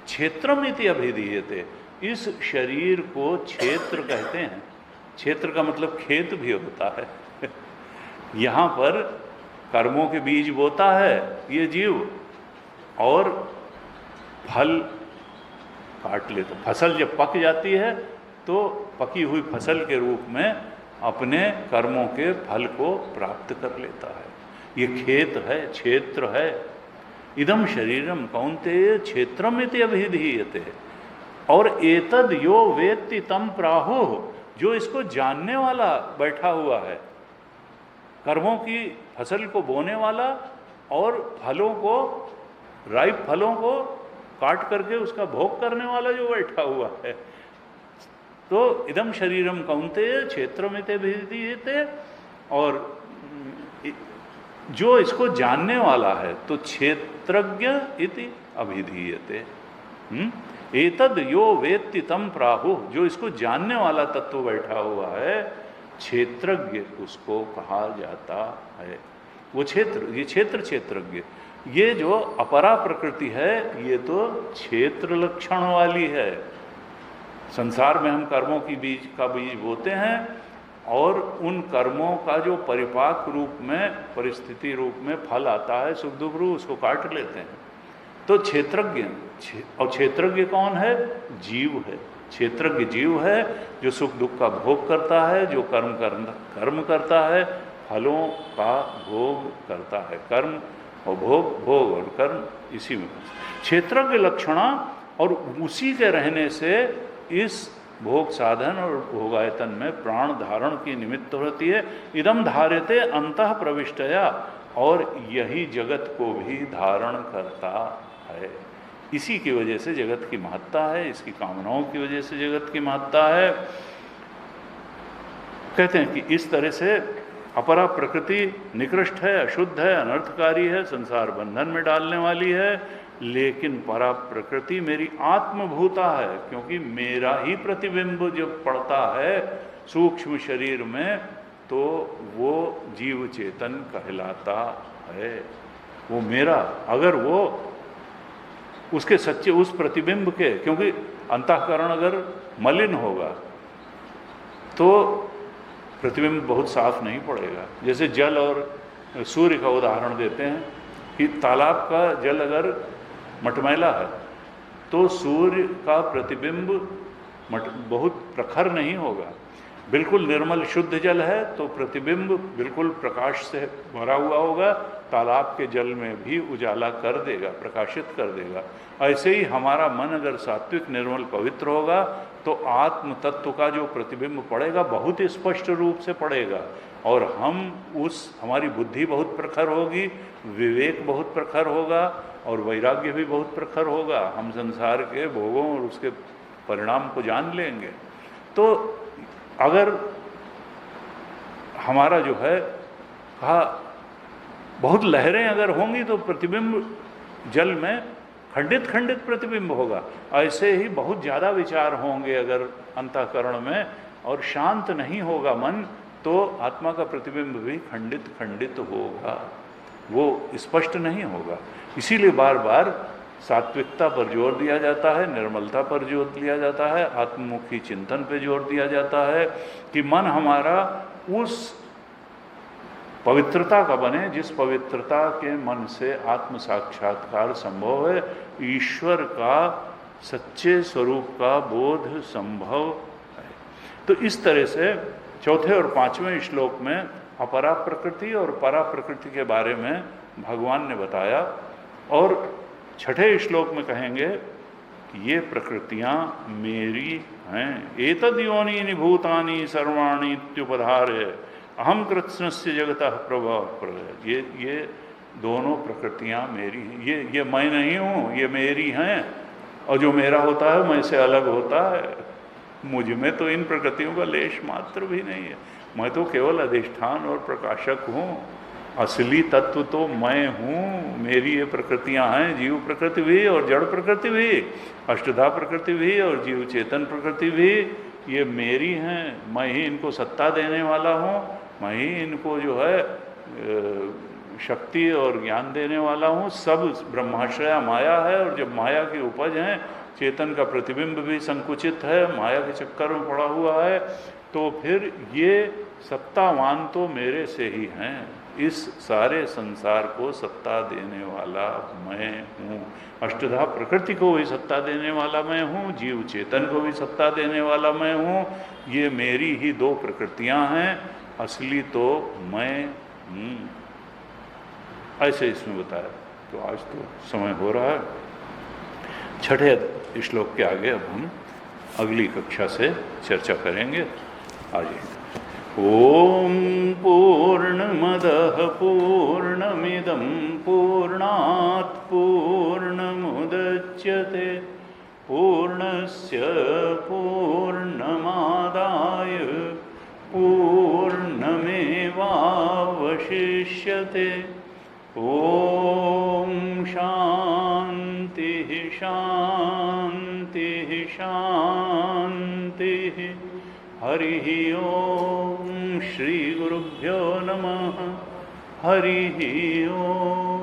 [SPEAKER 1] क्षेत्रमिति अभिधीयते, इस शरीर को क्षेत्र कहते हैं। क्षेत्र का मतलब खेत भी होता है। यहाँ पर कर्मों के बीज बोता है ये जीव, और फल काट लेता। फसल जब पक जाती है तो पकी हुई फसल के रूप में अपने कर्मों के फल को प्राप्त कर लेता है। ये खेत है, क्षेत्र है। इदम शरीरम कौन्तेय क्षेत्रमिति अभिधीयते, और एतद यो वेत्ति तम प्राहुः, जो इसको जानने वाला बैठा हुआ है, कर्मों की फसल को बोने वाला और फलों को, राइप फलों को काट करके उसका भोग करने वाला जो बैठा हुआ है। तो इदम शरीरम कौन्तेय क्षेत्रमिति अभिधीयते, और जो इसको जानने वाला है तो क्षेत्रज्ञ इति अभिधीयते। एतद यो वेत्ति तम प्राहुः, जो इसको जानने वाला तत्व बैठा हुआ है, क्षेत्रज्ञ उसको कहा जाता है। वो क्षेत्र, ये क्षेत्र क्षेत्रज्ञ। ये जो अपरा प्रकृति है ये तो क्षेत्र लक्षण वाली है। संसार में हम कर्मों की बीज का बीज बोते हैं, और उन कर्मों का जो परिपाक रूप में, परिस्थिति रूप में फल आता है सुख दुख रूप, उसको काट लेते हैं। तो क्षेत्रज्ञ, और क्षेत्रज्ञ कौन है? जीव है। क्षेत्रज्ञ जीव है जो सुख दुख का भोग करता है, जो कर्म करता है, फलों का भोग करता है। कर्म और भोग, भोग और कर्म इसी में क्षेत्रज्ञ लक्षणा, और उसी के रहने से इस भोग साधन और भोगायतन में प्राण धारण की निमित्त होती है। इदम धार्यते अंतः प्रविष्टया, और यही जगत को भी धारण करता है। इसी की वजह से जगत की महत्ता है, इसकी कामनाओं की वजह से जगत की महत्ता है। कहते हैं कि इस तरह से अपरा प्रकृति निकृष्ट है, अशुद्ध है, अनर्थकारी है, संसार बंधन में डालने वाली है, लेकिन परा प्रकृति मेरी आत्मभूता है, क्योंकि मेरा ही प्रतिबिंब जब पड़ता है सूक्ष्म शरीर में तो वो जीव चेतन कहलाता है। वो मेरा, अगर वो उसके सच्चे उस प्रतिबिंब के, क्योंकि अंतःकरण अगर मलिन होगा तो प्रतिबिंब बहुत साफ नहीं पड़ेगा। जैसे जल और सूर्य का उदाहरण देते हैं कि तालाब का जल अगर मटमैला है तो सूर्य का प्रतिबिंब बहुत प्रखर नहीं होगा। बिल्कुल निर्मल शुद्ध जल है तो प्रतिबिंब बिल्कुल प्रकाश से भरा हुआ होगा, तालाब के जल में भी उजाला कर देगा, प्रकाशित कर देगा। ऐसे ही हमारा मन अगर सात्विक निर्मल पवित्र होगा तो आत्म तत्व का जो प्रतिबिंब पड़ेगा बहुत ही स्पष्ट रूप से पड़ेगा, और हमारी बुद्धि बहुत प्रखर होगी, विवेक बहुत प्रखर होगा, और वैराग्य भी बहुत प्रखर होगा। हम संसार के भोगों और उसके परिणाम को जान लेंगे। तो अगर हमारा जो है कहा बहुत लहरें अगर होंगी तो प्रतिबिंब जल में खंडित खंडित प्रतिबिंब होगा। ऐसे ही बहुत ज़्यादा विचार होंगे अगर अंतःकरण में और शांत नहीं होगा मन, तो आत्मा का प्रतिबिंब भी खंडित खंडित होगा, वो स्पष्ट नहीं होगा। इसीलिए बार बार सात्विकता पर जोर दिया जाता है, निर्मलता पर जोर दिया जाता है, आत्ममुखी चिंतन पर जोर दिया जाता है कि मन हमारा उस पवित्रता का बने जिस पवित्रता के मन से आत्म साक्षात्कार संभव है, ईश्वर का सच्चे स्वरूप का बोध संभव है। तो इस तरह से चौथे और पांचवें श्लोक में अपरा प्रकृति और परा प्रकृति के बारे में भगवान ने बताया, और छठे श्लोक में कहेंगे कि ये प्रकृतियां मेरी हैं। एतद योनीनि भूतानि सर्वाणि इत्युपधार्य अहम कृत्स्नस्य जगतः प्रभव। ये दोनों प्रकृतियां मेरी हैं, ये मैं नहीं हूँ, ये मेरी हैं, और जो मेरा होता है मैं से अलग होता है। मुझ में तो इन प्रकृतियों का लेश मात्र भी नहीं है, मैं तो केवल अधिष्ठान और प्रकाशक हूँ। असली तत्व तो मैं हूँ, मेरी ये प्रकृतियाँ हैं, जीव प्रकृति भी और जड़ प्रकृति भी, अष्टधा प्रकृति भी और जीव चेतन प्रकृति भी, ये मेरी हैं। मैं ही इनको सत्ता देने वाला हूँ, मैं ही इनको जो है शक्ति और ज्ञान देने वाला हूँ। सब ब्रह्माश्रया माया है, और जब माया की उपज है, चेतन का प्रतिबिंब भी संकुचित है, माया के चक्कर में पड़ा हुआ है, तो फिर ये सत्तावान तो मेरे से ही हैं। इस सारे संसार को सत्ता देने वाला मैं हूँ। अष्टधा प्रकृति को भी सत्ता देने वाला मैं हूँ, जीव चेतन को भी सत्ता देने वाला मैं हूँ। ये मेरी ही दो प्रकृतियाँ हैं, असली तो मैं हूँ। ऐसे इसमें बताया। तो आज तो समय हो रहा है। छठे श्लोक के आगे अब हम अगली कक्षा से चर्चा करेंगे। आइए। ओम पूर्णमदः पूर्णमिदं पूर्णात् पूर्णमुदच्यते पूर्णस्य पूर्णमादाय पूर्णमेवावशिष्यते। ओम शांति शांति शांति। हरिः ओम। श्री गुरुभ्यो नमः। हरिः ओम।